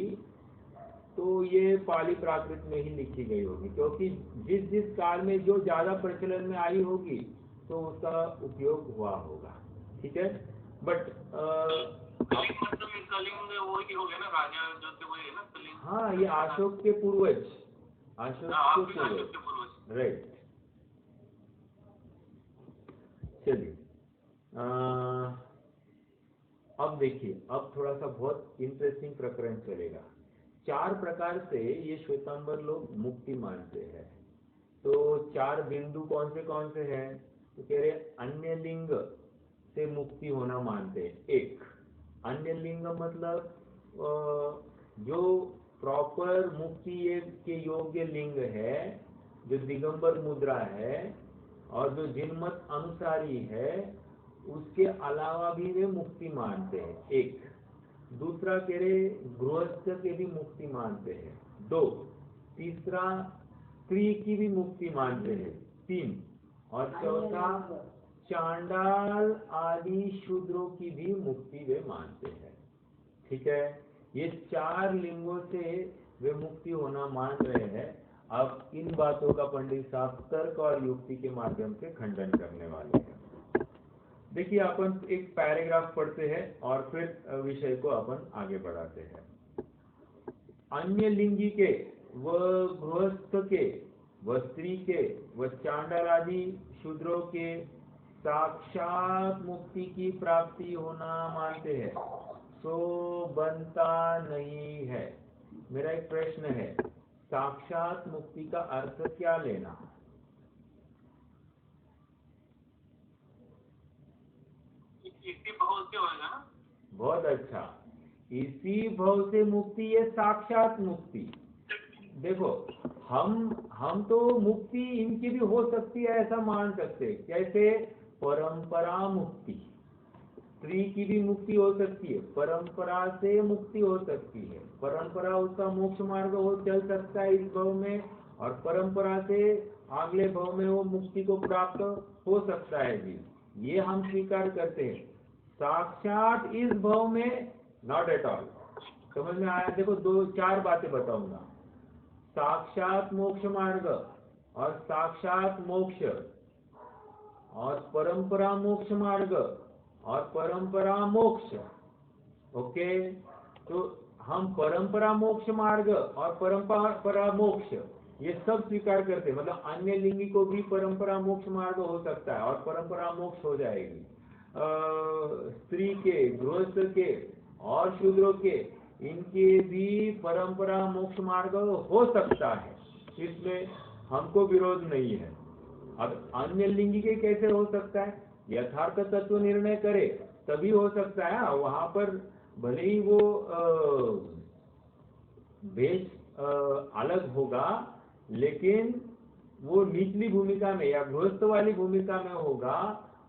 तो ये पाली प्राकृत में ही लिखी गई होगी, क्योंकि जिस जिस काल में जो ज्यादा प्रचलन में आई होगी तो उसका उपयोग हुआ होगा। ठीक है, बट कलिंग वो ही हो गया ना, राजा जो थे वही है ना कलिंग। हाँ, ये अशोक के पूर्वज, अशोक के पूर्वज, राइट। चलिए अब देखिए, अब थोड़ा सा बहुत इंटरेस्टिंग प्रकरण चलेगा। 4 प्रकार से ये श्वेतांबर लोग मुक्ति मानते हैं। तो 4 बिंदु कौन से हैं? तो कह रहे अन्य लिंग से मुक्ति होना मानते हैं। एक अन्य लिंग मतलब जो प्रॉपर मुक्ति के योग्य लिंग है, जो दिगंबर मुद्रा है और जो जिनमत अनुसारी है, उसके अलावा भी वे मुक्ति मानते हैं। एक दूसरा कह रहे गृहस्थ के भी मुक्ति मानते हैं। 2 तीसरा स्त्री की भी मुक्ति मानते हैं। 3 और चौथा चांडाल आदि शूद्रों की भी मुक्ति वे मानते हैं। ठीक है, ये 4 लिंगों से वे मुक्ति होना मान रहे हैं। अब इन बातों का पंडित साहब तर्क और युक्ति के माध्यम से खंडन करने वाले हैं। देखिए, अपन एक पैराग्राफ पढ़ते हैं और फिर विषय को अपन आगे बढ़ाते हैं। अन्य लिंगी के व गृहस्थ के व स्त्री के व चांडाल आदि शूद्रों के साक्षात मुक्ति की प्राप्ति होना मानते हैं, सो बनता नहीं है। मेरा एक प्रश्न है, साक्षात मुक्ति का अर्थ क्या लेना? इसी भाव से होगा ना। बहुत अच्छा, इसी भाव से मुक्ति, ये साक्षात मुक्ति। देखो, हम तो मुक्ति इनकी भी हो सकती है ऐसा मान सकते हैं। कैसे? परंपरा मुक्ति, स्त्री की भी मुक्ति हो सकती है, परंपरा से मुक्ति हो सकती है। परंपरा उसका मोक्ष मार्ग हो चल सकता है इस भाव में, और परंपरा से अगले भाव में वो मुक्ति को प्राप्त हो सकता है जी, ये हम स्वीकार करते हैं। साक्षात इस भाव में नॉट एट ऑल। समझ में आया? देखो दो चार बातें बताऊंगा। साक्षात मोक्ष मार्ग और साक्षात मोक्ष और परंपरा मोक्ष मार्ग और परंपरा मोक्ष। ओके, तो हम परंपरा मोक्ष मार्ग और परंपरा मोक्ष ये सब स्वीकार करते हैं। मतलब अन्य लिंगी को भी परंपरा मोक्ष मार्ग हो सकता है और परंपरा मोक्ष हो जाएगी। स्त्री के, गृहस्थ के और शूद्रों के, इनके भी परंपरा मोक्ष मार्ग हो सकता है, इसमें हमको विरोध नहीं है। अब अन्य लिंगी के कैसे हो सकता है? यथार्थ तत्व निर्णय करे तभी हो सकता है। वहां पर भले ही वो वेश अलग होगा, लेकिन वो निचली भूमिका में या गृहस्थ वाली भूमिका में होगा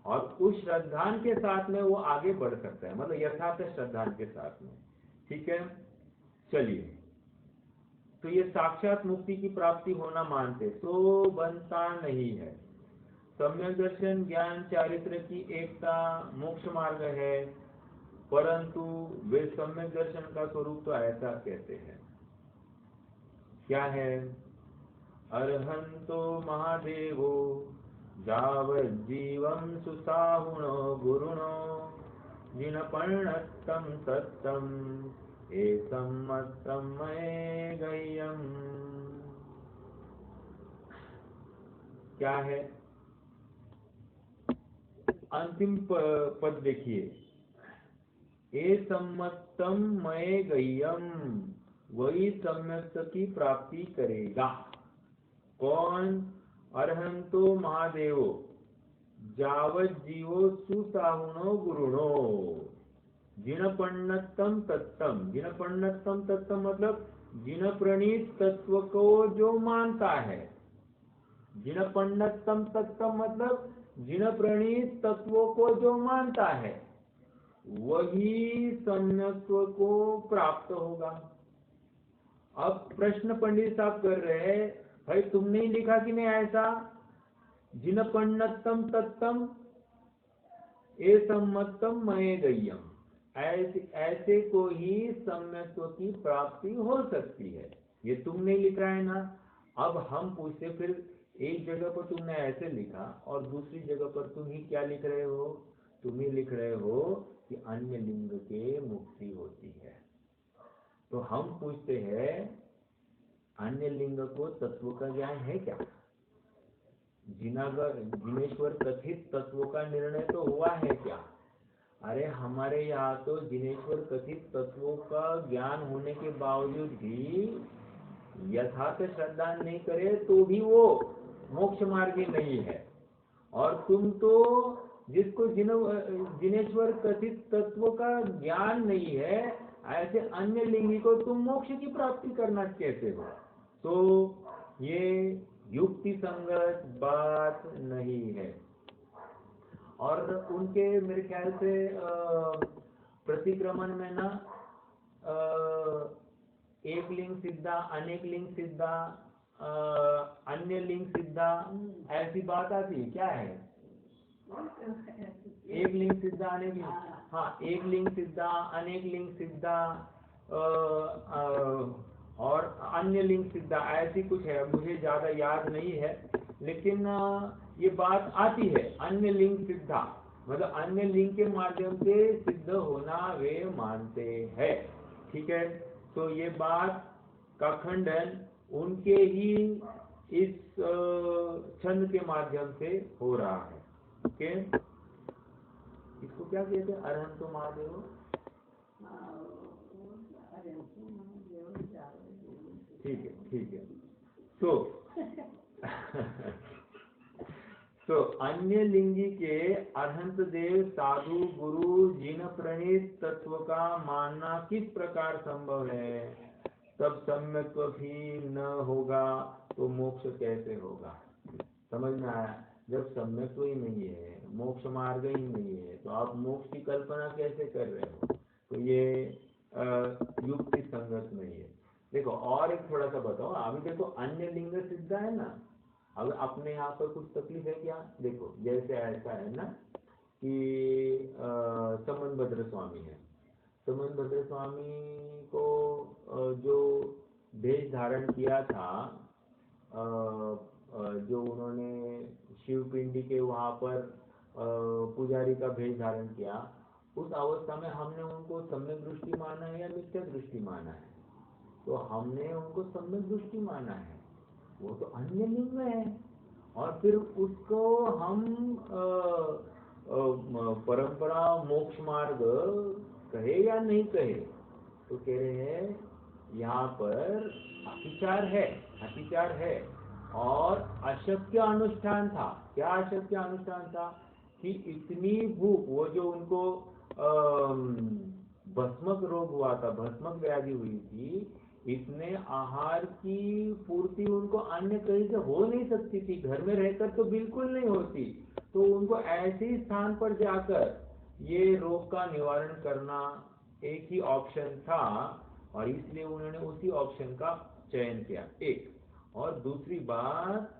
और उस श्रद्धान के साथ में वो आगे बढ़ सकता है, मतलब यथार्थ श्रद्धान के साथ में। ठीक है, चलिए, तो ये साक्षात मुक्ति की प्राप्ति होना मानते तो बनता नहीं है। सम्यक दर्शन, ज्ञान, चारित्र की एकता मोक्ष मार्ग है, परंतु वे सम्यक दर्शन का स्वरूप तो ऐसा कहते हैं। क्या है? अर्हंतो महादेवो यावज्जीवं सुसाहुणो गुरुणो जिनपर्णत्तं तत्तं एतं मत्तं मये गह्यम्। क्या है? अंतिम पद देखिए, ए सम्मतम मये गह्यम, वही सम्यक की प्राप्ति करेगा। कौन? अरहंतो महादेवो जावत जीवो सुसाहुनो गुरुणो जिन पण्णतम तत्तम। जिन पण्णतम तत्तम मतलब जिन प्रणीत तत्व को जो मानता है। जिन पण्णतम तत्तम मतलब जिन प्रणीत तत्वों को जो मानता है, वही सम्यक्त्व को प्राप्त होगा। अब प्रश्न पंडित साहब कर रहे हैं, भाई तुमने ही लिखा कि नहीं ऐसा? जिन पण्णतम तत्तम ए सम्मतम मये गह्यम, ऐसे को ही सम्यक्त्व की प्राप्ति हो सकती है। ये तुमने लिखा है ना। अब हम पूछते, फिर एक जगह पर तुमने ऐसे लिखा और दूसरी जगह पर तुम ही क्या लिख रहे हो? तुम ही लिख रहे हो कि अन्य लिंग के मुक्ति होती है। तो हम पूछते हैं, अन्य लिंग को तत्व का ज्ञान है क्या? जिनेश्वर कथित तत्व का निर्णय तो हुआ है क्या? अरे हमारे यहाँ तो जिनेश्वर कथित तत्वों का ज्ञान होने के बावजूद भी यथार्थ श्रद्धा नहीं करे तो भी वो मोक्ष मार्गी नहीं है। और तुम तो जिसको जिनेश्वर कथित तत्व का ज्ञान नहीं है, ऐसे अन्य लिंगी को तुम मोक्ष की प्राप्ति करना कहते हो। तो ये युक्ति संगत बात नहीं है। और उनके मेरे ख्याल से प्रतिक्रमण में ना एक लिंग सिद्धा, अनेक लिंग सिद्धा, अन्य लिंग सिद्धा, ऐसी बात आती है। क्या है? एक लिंग सिद्धा, अनेक लिंग, हाँ, एक लिंग सिद्धा, अनेक लिंग सिद्धा और अन्य लिंग सिद्धा, ऐसी कुछ है, मुझे ज्यादा याद नहीं है, लेकिन ये बात आती है। अन्य लिंग सिद्धा मतलब अन्य लिंग के माध्यम से सिद्ध होना वे मानते हैं। ठीक है, तो ये बात का खंडन उनके ही इस छंद के माध्यम से हो रहा है। ओके, इसको क्या कहते हैं? अरहंतो महादेव। ठीक है। तो अन्य लिंगी के अरहंत देव साधु गुरु जिन प्रणीत तत्व का मानना किस प्रकार संभव है? तब सम्यक्त्व भी न होगा तो मोक्ष कैसे होगा? समझ में आया? जब सम्यक्त्व ही नहीं है, मोक्ष मार्ग ही नहीं है, तो आप मोक्ष की कल्पना कैसे कर रहे हो? तो ये युक्ति संगत नहीं है। देखो और एक थोड़ा सा बताओ। अभी देखो अन्य लिंग सिद्ध है ना। अब अपने यहाँ पर कुछ तकलीफ है क्या? देखो जैसे ऐसा है ना कि संबंध भद्र स्वामी है, समनभद्र स्वामी को जो भेष धारण किया था, जो उन्होंने शिव पिंडी के वहाँ पर पुजारी का भेष धारण किया, उस अवस्था में हमने उनको सम्यक दृष्टि माना है या मिथ्या दृष्टि माना है? तो हमने उनको सम्यक दृष्टि माना है, वो तो अन्य लिंग में है, और फिर उसको हम परंपरा मोक्ष मार्ग कहे या नहीं कहे, तो कह रहे हैं यहाँ पर अतिचार है और अशक्य अनुष्ठान था। क्या अशक्य अनुष्ठान था? कि इतनी भूख, वो जो उनको भस्मक रोग हुआ था, भस्मक व्याधि हुई थी, इतने आहार की पूर्ति उनको अन्य कहीं से हो नहीं सकती थी, घर में रहकर तो बिल्कुल नहीं होती। तो उनको ऐसे ही स्थान पर जाकर ये रोग का निवारण करना एक ही ऑप्शन था, और इसलिए उन्होंने उसी ऑप्शन का चयन किया। एक और दूसरी बात,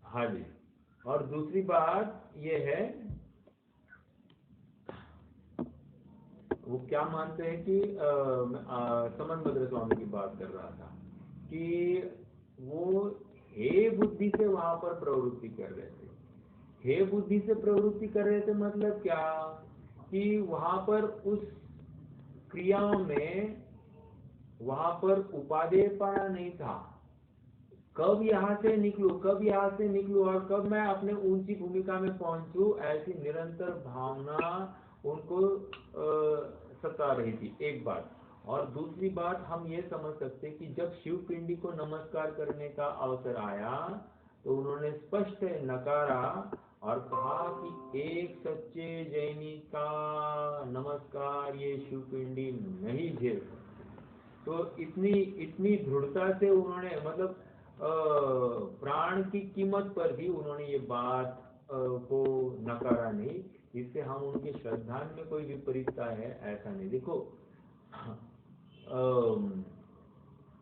हाँ जी, और दूसरी बात ये है, वो क्या मानते हैं कि समनभद्र स्वामी की बात कर रहा था कि वो हे बुद्धि से वहां पर प्रवृत्ति कर रहे थे। हे बुद्धि से प्रवृत्ति कर रहे थे मतलब क्या? कि वहां पर उस क्रियाओं में वहां पर उपादेयपना नहीं था। कब यहाँ से निकलूं और कब मैं अपने ऊंची भूमिका में पहुंचूं, ऐसी निरंतर भावना उनको सता रही थी, एक बात। और दूसरी बात, हम ये समझ सकते कि जब शिव पिंडी को नमस्कार करने का अवसर आया तो उन्होंने स्पष्ट नकारा और कहा कि एक सच्चे जैनी का नमस्कार ये शिव पिंडी नहीं झेल। तो इतनी दृढ़ता से उन्होंने, मतलब प्राण की कीमत पर भी उन्होंने ये बात को नकारा नहीं। इससे हम उनके श्रद्धान में कोई विपरीतता है ऐसा नहीं। देखो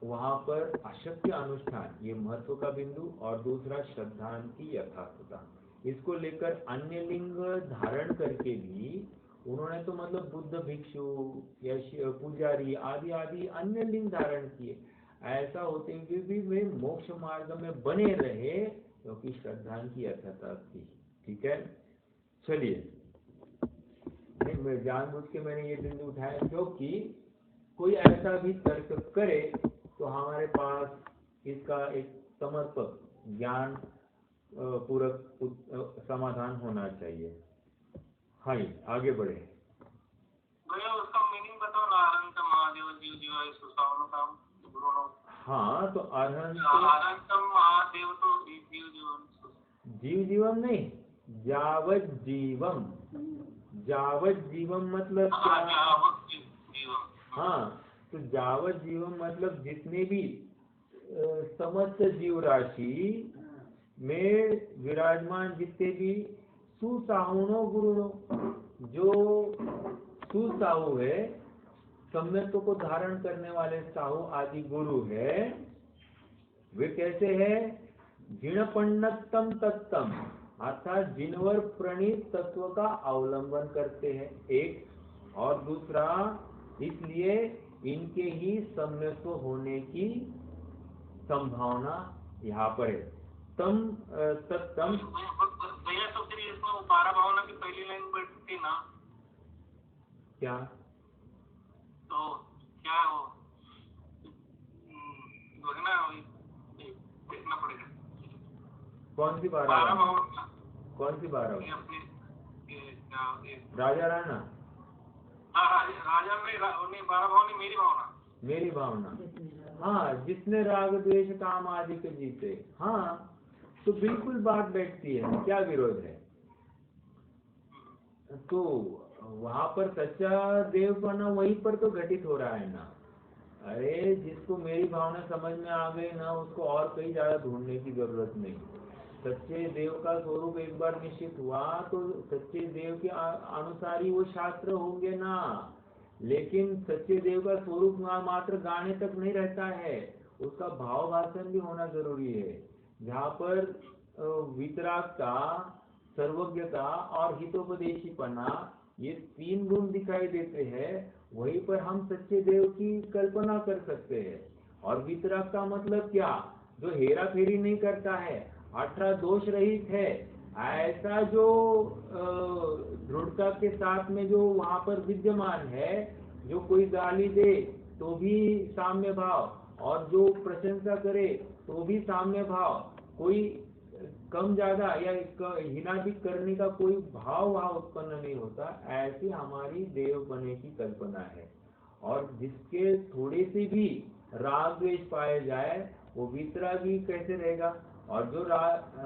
वहां पर अशक्य अनुष्ठान ये महत्व का बिंदु, और दूसरा श्रद्धान की यथार्थता, इसको लेकर अन्य लिंग धारण करके भी उन्होंने तो मतलब बुद्ध भिक्षु या पुजारी आदि आदि अन्य लिंग धारण किए। ऐसा होते हुए भी वे मोक्ष मार्ग में बने रहे क्योंकि श्रद्धा की यथार्थता थी। ठीक है, चलिए, मैं जानबूझ के मैंने ये बिंदु उठाया क्योंकि कोई ऐसा भी तर्क करे तो हमारे पास इसका एक समर्पक ज्ञान पूरक समाधान होना चाहिए। हाँ, आगे बढ़े। भैया उसका मीनिंग बताओ ना, अनंत महादेव जीव जीव सुसावनो का। हाँ, तो अनंत महादेव तो जीव जीवम नहीं, जावत जीवम। जावत जीवम मतलब क्या? हाँ, तो जावत जीवम मतलब जितने भी समस्त जीव राशि में विराजमान जितने भी सुसाहुनो गुरुनो, जो सुसाहु है, सम्यत्व को धारण करने वाले साहु आदि गुरु है, वे कैसे है? जिणपन्नतम तत्तम, अर्थात जिनवर प्रणीत तत्व का अवलंबन करते हैं, एक। और दूसरा, इसलिए इनके ही सम्यत्व होने की संभावना यहाँ पर है। तम तत्तम। भैया तो फिर इसमें 12 भावना की पहली लाइन बैठती ना, क्या? तो क्या हो देखना पड़ेगा। कौन सी 12 भावना? कौन सी 12 भावना? राजा राणा? राजा में 12 भावना मेरी भावना। मेरी भावना, हाँ, जिसने राग द्वेष काम आदि के जीते। हाँ, तो बिल्कुल बात बैठती है, क्या विरोध है? तो वहां पर सच्चा देवपना वहीं पर तो घटित हो रहा है ना। अरे जिसको मेरी भावना समझ में आ गई ना, उसको और कहीं ज्यादा ढूंढने की जरूरत नहीं। सच्चे देव का स्वरूप एक बार निश्चित हुआ तो सच्चे देव के अनुसार ही वो शास्त्र होंगे ना। लेकिन सच्चे देव का स्वरूप मात्र गाने तक नहीं रहता है, उसका भाव भाषण भी होना जरूरी है। जहाँ पर वितरागता, सर्वज्ञता और हितोपदेशीपना ये 3 गुण दिखाई देते हैं, वहीं पर हम सच्चे देव की कल्पना कर सकते हैं। और वितराग का मतलब क्या? जो हेरा फेरी नहीं करता है, 18 दोष रहित है, ऐसा जो दृढ़ता के साथ में जो वहां पर विद्यमान है, जो कोई गाली दे तो भी साम्य भाव, और जो प्रशंसा करे तो भी साम्य भाव, कोई कम ज्यादा या हिनादिक करने का कोई भाव वहां उत्पन्न नहीं होता। ऐसी हमारी देव बने की कल्पना है। और जिसके थोड़े से भी राग द्वेष पाए जाए वो वितरागी कैसे रहेगा? और जो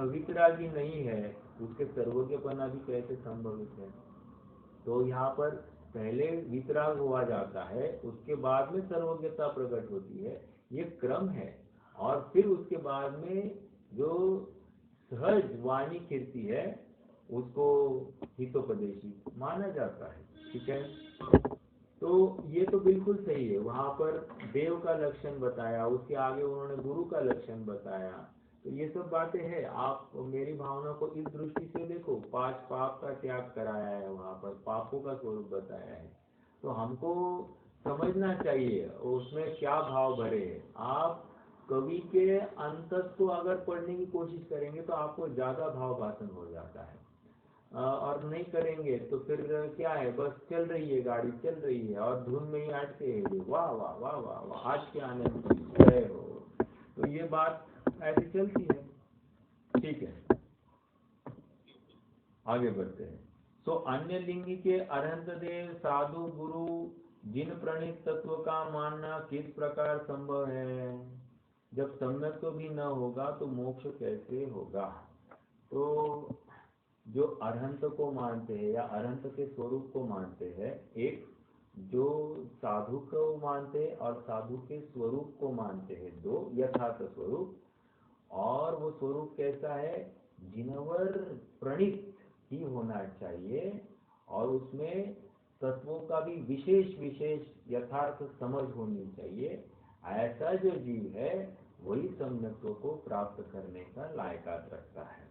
वितरागी नहीं है उसके सर्वज्ञपना भी कैसे संभवित है? तो यहाँ पर पहले वितराग हुआ जाता है, उसके बाद में सर्वज्ञता प्रकट होती है, ये क्रम है। और फिर उसके बाद में जो सहज वाणी कीर्ति है उसको हितोपदेशी माना जाता है। ठीक है, तो ये तो बिल्कुल सही है। वहां पर देव का लक्षण बताया, उसके आगे उन्होंने गुरु का लक्षण बताया, तो ये सब बातें हैं। आप मेरी भावना को इस दृष्टि से देखो, 5 पाप का त्याग कराया है, वहां पर पापों का स्वरूप बताया है, तो हमको समझना चाहिए उसमें क्या भाव भरे है। आप कवि के अंतस को अगर पढ़ने की कोशिश करेंगे तो आपको ज्यादा भाव भाषण हो जाता है, और नहीं करेंगे तो फिर क्या है, बस चल रही है गाड़ी, चल रही है और धुन में ही अटके हैं, वाह वाह वाह वाह वाह, आज के आनंद की जय हो। तो ये बात ऐसी चलती है। ठीक है, आगे बढ़ते हैं। सो अन्य लिंगी के अरहंत देव साधु गुरु जिन प्रणीत तत्व का मानना किस प्रकार संभव है? जब सम्यक तो भी न होगा तो मोक्ष कैसे होगा? तो जो अरहंत को मानते हैं या अरहंत के स्वरूप को मानते हैं, एक जो साधु को मानते हैं और साधु के स्वरूप को मानते हैं, दो यथार्थ स्वरूप। और वो स्वरूप कैसा है? जिनवर प्रणीत ही होना चाहिए, और उसमें तत्वों का भी विशेष विशेष यथार्थ समझ होनी चाहिए। ऐसा जो जीव है वही सम्यक्त्व को प्राप्त करने का लायकात रखता है।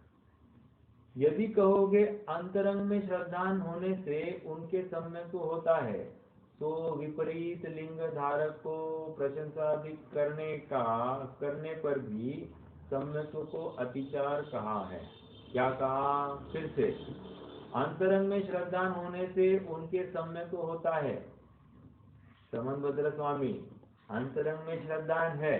यदि कहोगे अंतरंग में श्रद्धान होने से उनके सम्यक्त्व होता है, तो विपरीत लिंग धारक को प्रशंसादिक करने पर भी सम्यक्त्व को अतिचार कहा है। क्या कहा? फिर से, अंतरंग में श्रद्धान होने से उनके सम्यक्त्व होता है। समनभद्र स्वामी, अंतरंग में श्रद्धान है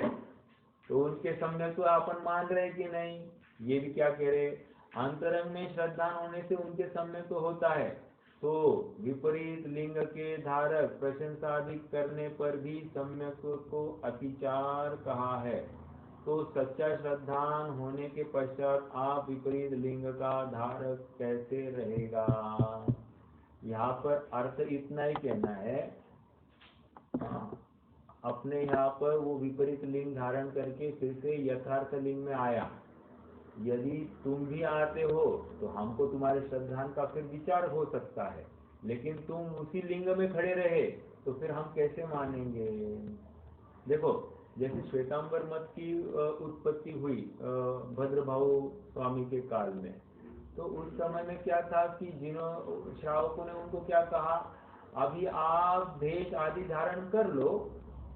तो उनके सम्यक्त्व अपन मान रहे कि नहीं? ये भी क्या कह रहे? अंतरंग में श्रद्धान होने से उनके सम्यक्त्व होता है, तो विपरीत लिंग के धारक प्रशंसादिक करने पर भी सम्यक्त्व को अतिचार कहा है। तो सच्चा श्रद्धान होने के पश्चात आप विपरीत लिंग का धारक कैसे रहेगा? यहाँ पर अर्थ इतना ही कहना है, अपने यहाँ पर वो विपरीत लिंग धारण करके फिर से यथार्थ लिंग में आया। यदि तुम भी आते हो तो हमको तुम्हारे श्रद्धान का फिर विचार हो सकता है, लेकिन तुम उसी लिंग में खड़े रहे तो फिर हम कैसे मानेंगे? देखो, जैसे श्वेतांबर मत की उत्पत्ति हुई भद्रभाऊ स्वामी के काल में, तो उस समय में क्या था कि जिन्होंने श्रावकों ने उनको क्या कहा, अभी आप भेष आदि धारण कर लो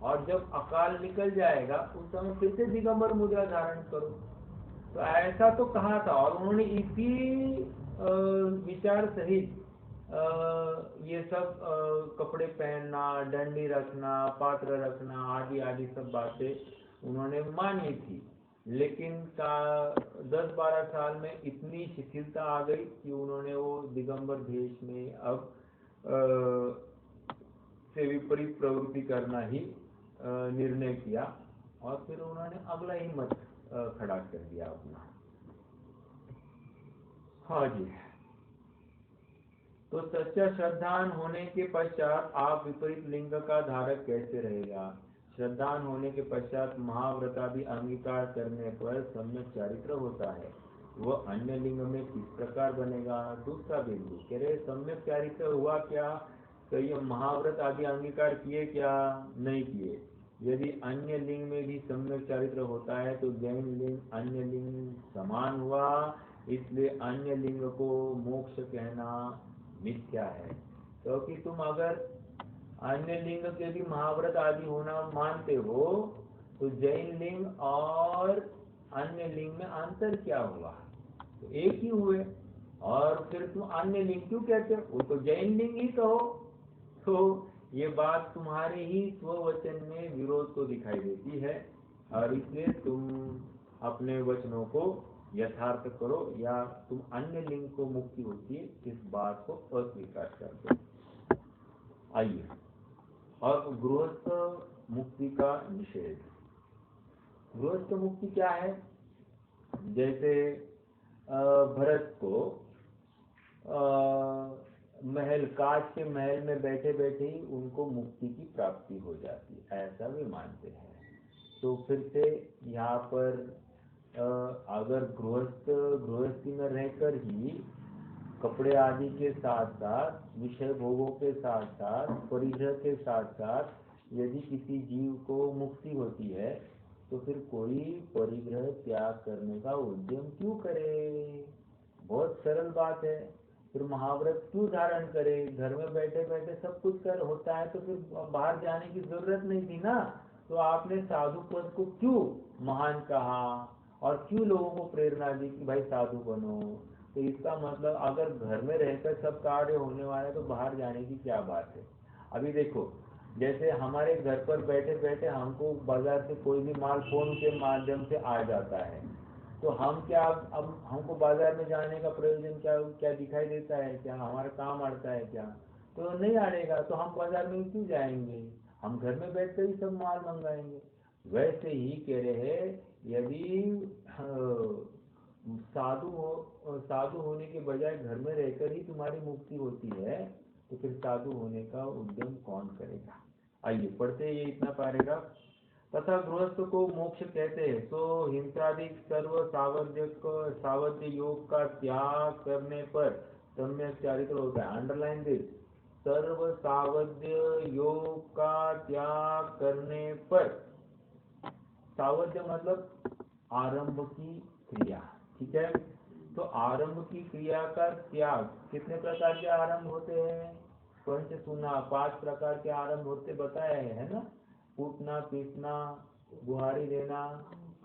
और जब अकाल निकल जाएगा उस समय फिर से दिगंबर मुद्रा धारण करो। तो ऐसा तो कहा था, और उन्होंने इसी विचार सहित ये सब कपड़े पहनना, डंडी रखना, पात्र रखना आदि आदि सब बातें उन्होंने मानी थी। लेकिन 10-12 साल में इतनी शिथिलता आ गई कि उन्होंने वो दिगंबर भेष में अब से विपरीत प्रवृत्ति करना ही निर्णय किया, और फिर उन्होंने अगला ही मत खड़ा कर दिया अपना। हाँ जी, तो सच्चा श्रद्धान होने के पश्चात आप विपरीत लिंग का धारक कैसे रहेगा? श्रद्धान होने के पश्चात महाव्रतादि अंगीकार करने पर सम्यक चारित्र होता है। वह अन्य लिंग में किस प्रकार बनेगा। दूसरा बिंदु कह रहे सम्यक चारित्र हुआ क्या, तो ये महाव्रत आदि अंगीकार किए क्या, नहीं किए। यदि अन्य लिंग में भी सम्यक चारित्र होता है तो जैन लिंग अन्य लिंग समान हुआ, इसलिए अन्य लिंग को मोक्ष कहना मिथ्या है। क्योंकि तुम अगर अन्य लिंग के भी महाव्रत आदि होना मानते हो तो जैन लिंग और अन्य लिंग में अंतर क्या हुआ, तो एक ही हुए, और फिर तुम अन्य लिंग क्यों कहते हो, वो तो जैन लिंग ही कहो। तो ये बात तुम्हारे ही स्ववचन में विरोध को दिखाई देती है, और इसलिए तुम अपने वचनों को यथार्थ करो, या तुम अन्य लिंग को मुक्ति होती है इस बात को अस्वीकार कर दो। आइए अब गृहस्थ मुक्ति का निषेध। गृहस्थ मुक्ति क्या है, जैसे भरत को महल, कांच के महल में बैठे बैठे ही उनको मुक्ति की प्राप्ति हो जाती है, ऐसा भी मानते हैं। तो फिर से यहाँ पर अगर गृहस्थी में रहकर ही कपड़े आदि के साथ साथ विषय भोगों के साथ साथ परिग्रह के साथ साथ यदि किसी जीव को मुक्ति होती है तो फिर कोई परिग्रह त्याग करने का उद्यम क्यों करे। बहुत सरल बात है। फिर महाव्रत क्यों धारण करे, घर में बैठे बैठे सब कुछ कर होता है तो फिर बाहर जाने की जरूरत नहीं थी ना। तो आपने साधु पद को क्यों महान कहा और क्यों लोगों को प्रेरणा दी कि भाई साधु बनो। तो इसका मतलब अगर घर में रहकर सब कार्य होने वाला है तो बाहर जाने की क्या बात है। अभी देखो, जैसे हमारे घर पर बैठे बैठे हमको बाजार से कोई भी माल फोन के माध्यम से आ जाता है, तो हम क्या अब हमको बाजार में जाने का प्रयोजन क्या क्या दिखाई देता है, क्या हमारा काम अड़ता है क्या, तो नहीं अड़ेगा। तो हम बाजार में क्यों जाएंगे, हम घर में बैठ कर ही सब माल मंगाएंगे। वैसे ही कह रहे हैं यदि साधु होने के बजाय घर में रहकर ही तुम्हारी मुक्ति होती है तो फिर साधु होने का उद्यम कौन करेगा। आइए पढ़ते ये इतना पैराग्राफ। तथा गृहस्थ को मोक्ष कहते हैं तो हिंसादि सर्व सावध्य योग का त्याग करने पर सम्यक चारित्र होता है। अंडरलाइन दिस, सर्व सावध्य योग का त्याग करने पर, सावध्य मतलब आरंभ की क्रिया, ठीक है। तो आरंभ की क्रिया का त्याग, कितने प्रकार के आरंभ होते हैं, पंच सुना 5 प्रकार के आरंभ होते बताए है ना, कूटना, पीटना, बुहारी देना,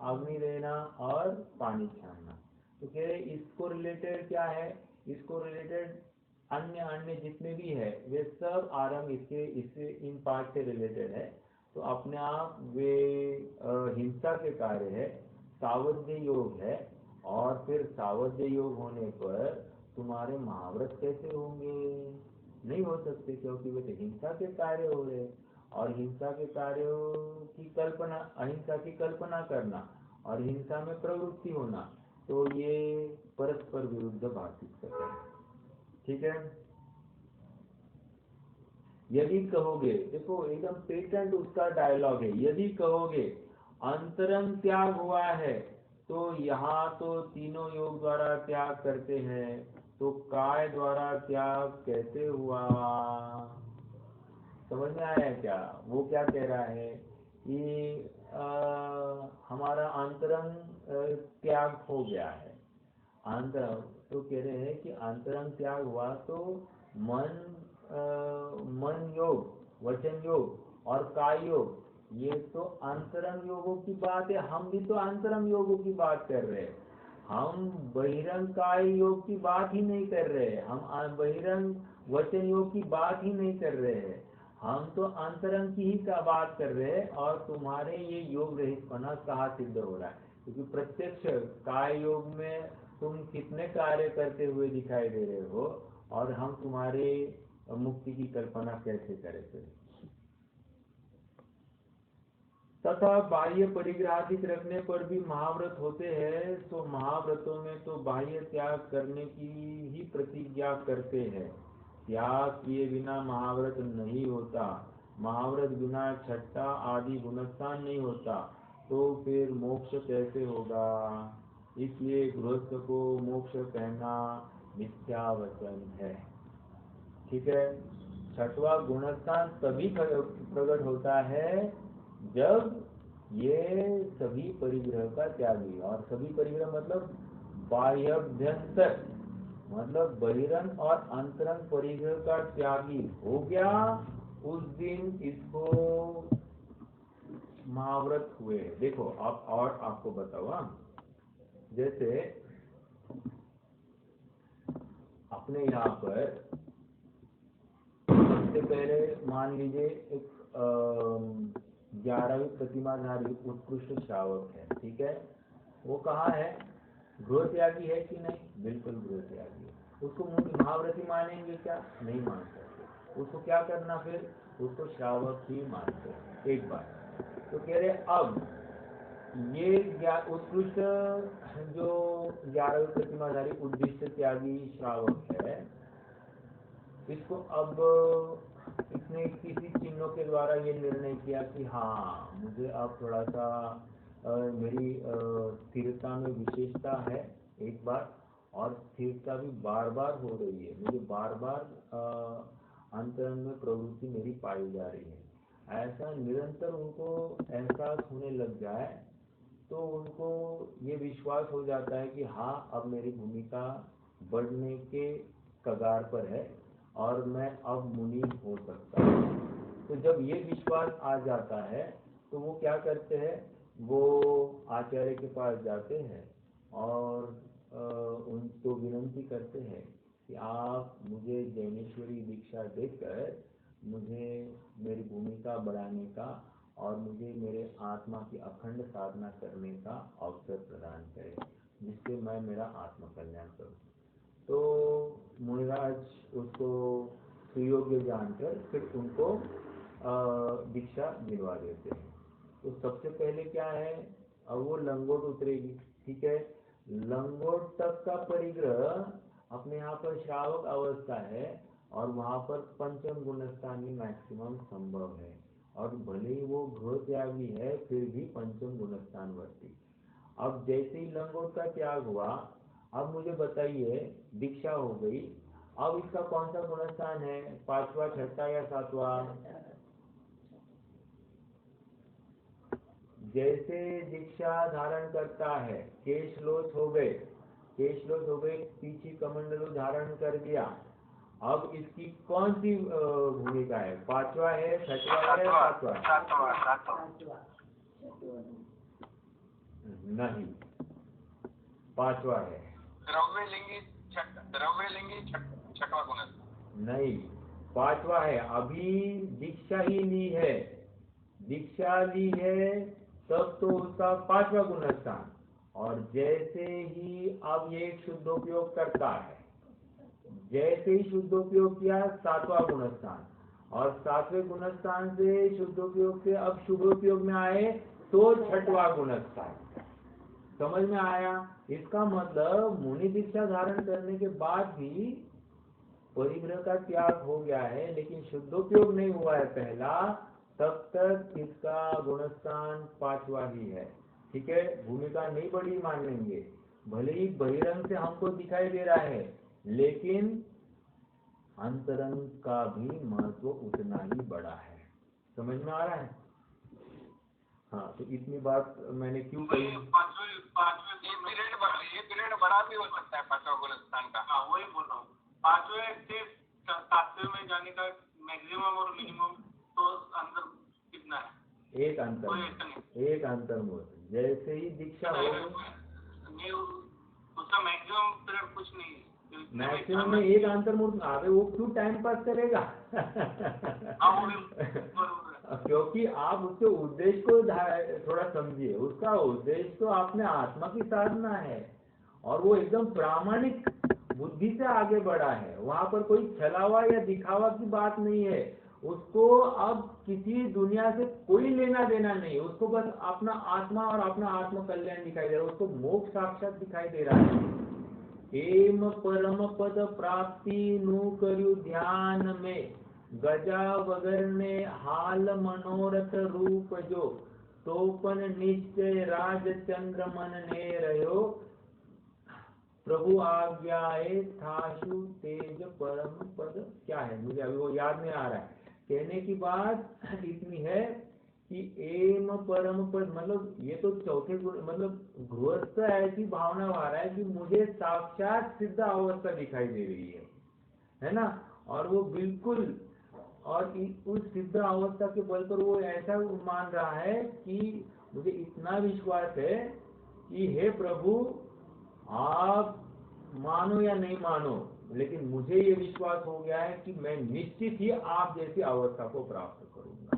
अग्नि देना और पानी छानना। तो कह रहे इसको रिलेटेड क्या है, इसको रिलेटेड अन्य अन्य जितने भी है वे सब आरंभ इससे इन 5 से रिलेटेड है। तो अपने आप वे हिंसा के कार्य है, सावध्य योग है, और फिर सावध्य योग होने पर तुम्हारे महाव्रत कैसे होंगे, नहीं हो सकते, क्योंकि वे तो हिंसा के कार्य हो रहे। और हिंसा के कार्यों की कल्पना, अहिंसा की कल्पना करना और हिंसा में प्रवृत्ति होना, तो ये परस्पर विरुद्ध बातचीत करते हैं, ठीक है। यदि कहोगे, देखो एकदम पेटेंट उसका डायलॉग है, यदि कहोगे अंतरंग त्याग हुआ है तो यहाँ तो तीनों योग द्वारा त्याग करते हैं, तो काय द्वारा त्याग कैसे हुआ। समझ में आया क्या, वो क्या कह रहा है कि हमारा अंतरंग त्याग हो गया है। अंतरंग तो कह रहे हैं कि अंतरंग त्याग हुआ तो मन योग, वचन योग और काय योग, ये तो अंतरंग योगों की बात है। हम भी तो अंतरंग योगों की बात कर रहे हैं, हम बहिरंग काय योग की बात ही नहीं कर रहे हैं, हम बहिरंग वचन योग की बात ही नहीं कर रहे हैं, हम तो अंतरंग की ही का बात कर रहे हैं। और तुम्हारे ये योग रहितपना कहाँ सिद्ध हो रहा है, क्योंकि प्रत्यक्ष काय योग में तुम कितने कार्य करते हुए दिखाई दे रहे हो, और हम तुम्हारे मुक्ति की कल्पना कैसे करें फिर। तथा बाह्य परिग्रहाधिक रखने पर भी महाव्रत होते हैं, तो महाव्रतों में तो बाह्य त्याग करने की ही प्रतिज्ञा करते हैं। त्याग किए बिना महाव्रत नहीं होता, महाव्रत बिना छठा आदि गुणस्थान नहीं होता, तो फिर मोक्ष कैसे होगा। इसलिए गृहस्थ को मोक्ष कहना मिथ्या वचन है। ठीक है। छठवां गुणस्थान तभी प्रकट होता है जब ये सभी परिग्रह का त्यागी, और सभी परिग्रह मतलब बाह्याभ्यंतर, मतलब बहिरंग और अंतरंग परिग्रह का त्यागी हो गया, उस दिन इसको महाव्रत हुए। देखो आप, और आपको बताओ, जैसे अपने यहाँ पर सबसे पहले मान लीजिए एक 11वीं प्रतिमाधारी उत्कृष्ट श्रावक है, ठीक है। वो कहाँ है? गृह त्यागी है कि नहीं? बिल्कुल गृह त्यागी है। उसको महाव्रती मानेंगे क्या? नहीं मान सकते। उसको क्या करना फिर? उसको श्रावक ही मानते। एक बार तो कह रहे अब ये उत्कृष्ट जो 11वीं प्रतिमाधारी उद्दिष्ट त्यागी श्रावक है, इसको अब इसने किसी चिन्हों के द्वारा ये निर्णय किया कि हाँ मुझे अब थोड़ा सा मेरी स्थिरता में विशेषता है एक बार, और स्थिरता भी बार बार हो रही है, मुझे बार बार अंतरंग में प्रवृत्ति मेरी पाई जा रही है। ऐसा निरंतर उनको एहसास होने लग जाए तो उनको ये विश्वास हो जाता है कि हाँ अब मेरी भूमिका बढ़ने के कगार पर है और मैं अब मुनि हो सकता हूँ। तो जब ये विश्वास आ जाता है तो वो क्या करते हैं? वो आचार्य के पास जाते हैं और उनको विनंती करते हैं कि आप मुझे ज्ञानेश्वरी दीक्षा देकर मुझे मेरी भूमिका बढ़ाने का और मुझे मेरे आत्मा की अखंड साधना करने का अवसर प्रदान करें, जिससे मैं मेरा आत्म कल्याण करूं। तो मुनिराज उसको सुयोग्य जानकर फिर उनको दीक्षा दिलवा देते हैं। तो सबसे पहले क्या है, अब वो लंगोट उतरेगी, ठीक है। लंगोट तक का परिग्रह अपने यहाँ पर श्रावक अवस्था है और वहाँ पर पंचम गुणस्थान ही मैक्सिमम संभव है, और भले ही वो गृह त्यागी है फिर भी पंचम गुणस्थान वर्ती। अब जैसे ही लंगोट का त्याग हुआ, अब मुझे बताइए दीक्षा हो गई, अब इसका कौन सा गुणस्थान है? 5वां, 6वां या 7वां? जैसे दीक्षा धारण करता है, केशलोच हो गए, केशलोच हो गए, पीछे कमंडलू धारण कर दिया, अब इसकी कौन सी भूमिका है? 5वां है, 6वां है, 7वां? नहीं, 5वां है। द्रव्यलिंगी 6वां गुणस्थान नहीं, 5वां है। अभी दीक्षा ही ली है, दीक्षा ली है तब तो उसका 5वां गुणस्थान, और जैसे ही अब ये शुद्धोपयोग करता है, जैसे ही शुद्धोपयोग किया 7वां गुणस्थान, और 7वें गुणस्थान से शुद्धोपयोग से अब शुभोपयोग में आए तो 6वां गुणस्थान। समझ में आया? इसका मतलब मुनि दीक्षा धारण करने के बाद भी परिग्रह का त्याग हो गया है लेकिन शुद्धोपयोग नहीं हुआ है पहला, तब तक इसका गुणस्थान 5वां ही है, ठीक है। भूमिका नहीं बड़ी मान लेंगे, भले ही बहिरंग से हमको दिखाई दे रहा है लेकिन अंतरंग का भी महत्व उतना ही बड़ा है। समझ में आ रहा है? हाँ, तो इतनी बात मैंने क्यों कही? ये पीरियड बड़ा भी हो सकता है 5वां गुणस्थान का। हाँ वही बोल रहा हूँ, 5वें से 7वें में जाने का मैक्सिमम और मिनिमम तो अंतर कितना है? एक अंतर्मुख। जैसे ही दीक्षा हो गई, उसका मैक्सिमम पीरियड कुछ नहीं है, मैक्सिमम में एक अंतर्मुख आगे, वो क्यों टाइम पास करेगा? क्योंकि आप उसके उद्देश्य को थोड़ा समझिए। उसका उद्देश्य तो अपने आत्मा की साधना है और वो एकदम प्रामाणिक बुद्धि से आगे बढ़ा है, वहां पर कोई छलावा या दिखावा की बात नहीं है। उसको अब किसी दुनिया से कोई लेना देना नहीं, उसको बस अपना आत्मा और अपना आत्म कल्याण दिखाई दे रहा है, उसको मोक्ष साक्षात दिखाई दे रहा है। एम परम पद प्राप्ति नु कर्यु ध्यान में, गजा वगर ने हाल मनोरथ रूप जो, तोपन निश्चय राज चंद्र मन ने रहो, प्रभु आज्ञाए थाशु तेज परम पद, क्या है मुझे अभी वो याद नहीं आ रहा है। कहने की बात इतनी है कि एम परम पद, मतलब ये तो चौथे गुण, मतलब गृहस्थ ऐसी भावना आ रहा है कि मुझे साक्षात सिद्ध अवस्था दिखाई दे रही है ना, और वो बिल्कुल, और उस सिद्ध अवस्था के बल पर वो ऐसा मान रहा है कि मुझे इतना विश्वास है कि हे प्रभु आप मानो या नहीं मानो, लेकिन मुझे ये विश्वास हो गया है कि मैं निश्चित ही आप जैसी अवस्था को प्राप्त करूंगा।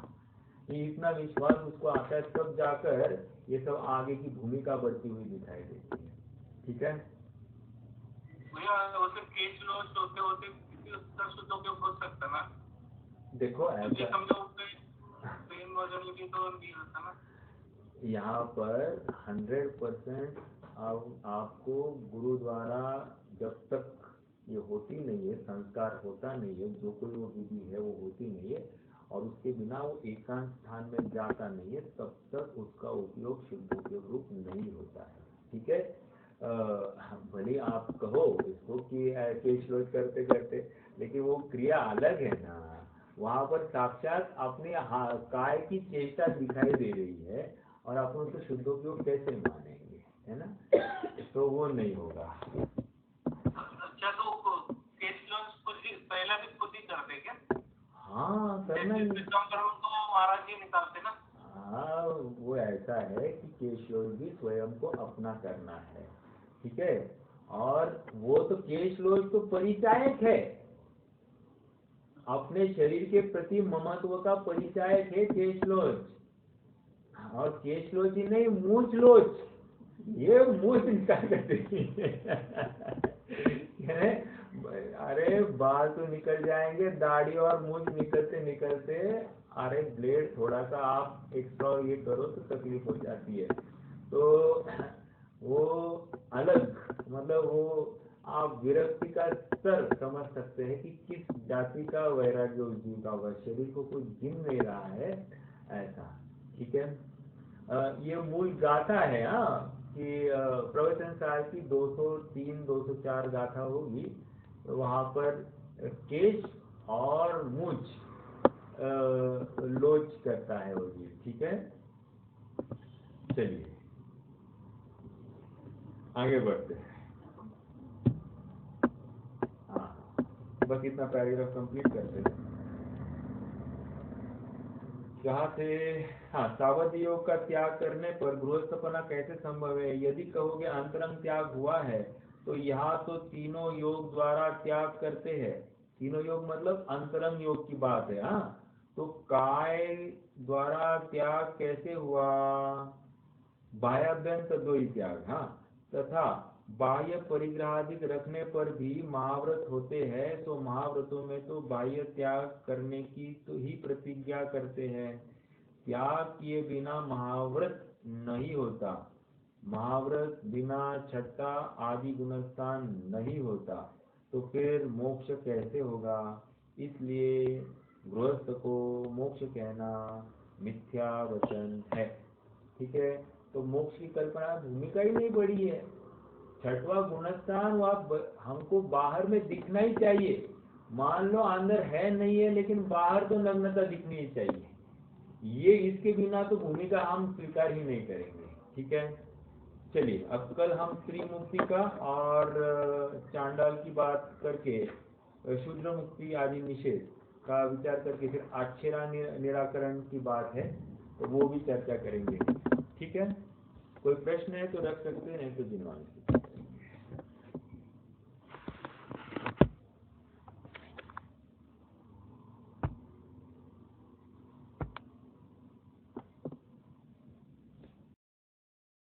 ये इतना विश्वास उसको आता है, तब जाकर ये सब आगे की भूमिका बढ़ती हुई दिखाई देती है। ठीक है, हो सकता ना, देखो ऐसा समझो प्रेम वगैरह की तो नहीं होता ना। यहाँ पर 100% आपको गुरु द्वारा जब तक ये होती नहीं है, संस्कार होता नहीं है, जो कोई वो विधि है वो होती नहीं है, और उसके बिना वो एकांत स्थान में जाता नहीं है, तब तक उसका उपयोग शुद्ध उपयोग रूप नहीं होता है। ठीक है, भले आप कहो इसको कि ऐसे श्लोक करते करते, लेकिन वो क्रिया अलग है ना, वहां पर साक्षात अपने काय की चेष्टा दिखाई दे रही है, और अपन उसको शुद्ध उपयोग कैसे मानेंगे, है ना, तो वो नहीं होगा। अच्छा, तो केस लॉन्च पहला भी खुद ही करते क्या? हाँ करना ही, तो महाराज जी निकालते ना। हाँ वो ऐसा है कि केशलोक भी स्वयं को अपना करना है। ठीक है, और वो तो केशलोक तो परिचायक है, अपने शरीर के प्रति ममत्व का परिचायक है केशलोच, और केशलोच ही नहीं मूछ लोच, ये मूछ निकाल करते अरे बाल तो निकल जाएंगे, दाढ़ी और मूछ निकलते निकलते अरे ब्लेड थोड़ा सा आप एक्स्ट्रा ये करो तो तकलीफ हो जाती है। तो वो अलग, मतलब वो आप विरक्ति का स्तर समझ सकते हैं कि किस जाति का वैराग्य उस जीव का होगा, शरीर को कोई गिन नहीं रहा है ऐसा। ठीक है, ये मूल गाथा है कि प्रवचन काल की 203-204 गाथा होगी, तो वहां पर केश और मूछ लोच करता है वो जीव। ठीक है, चलिए आगे बढ़ते हैं। हाँ, बस इतना पैराग्राफ कंप्लीट करते हैं। जहाँ से, हाँ, सावध योग का त्याग करने पर गृहस्थपना कैसे संभव है? यदि कहोगे अंतरंग त्याग हुआ है, तो यहाँ तो तीनों योग द्वारा त्याग करते हैं। तीनों योग मतलब अंतरंग योग की बात है। हाँ, तो काय द्वारा त्याग कैसे हुआ? बाह्याभ्यंतर दो ही त्याग, हाँ, तथा बाह्य परिग्रहादिक रखने पर भी महाव्रत होते हैं, तो महाव्रतों में तो बाह्य त्याग करने की तो ही प्रतिज्ञा करते हैं। त्याग किए बिना महाव्रत नहीं होता, महाव्रत बिना छठा आदि गुणस्थान नहीं होता, तो फिर मोक्ष कैसे होगा? इसलिए गृहस्थ को मोक्ष कहना मिथ्या वचन है। ठीक है, तो मोक्ष की कल्पना भूमिका ही नहीं बढ़ी है। छठवा गुणस्थान हमको बाहर में दिखना ही चाहिए। मान लो अंदर है नहीं है, लेकिन बाहर तो नग्नता दिखनी ही चाहिए। ये इसके बिना तो भूमिका हम स्वीकार ही नहीं करेंगे। ठीक है, चलिए अब कल हम स्त्री मुक्ति का और चांडाल की बात करके शूद्र मुक्ति आदि निषेध का विचार करके फिर आक्षेरा निराकरण की बात है, तो वो भी चर्चा करेंगे। ठीक है, कोई प्रश्न है तो रख सकते हैं, नहीं तो जिनवानी।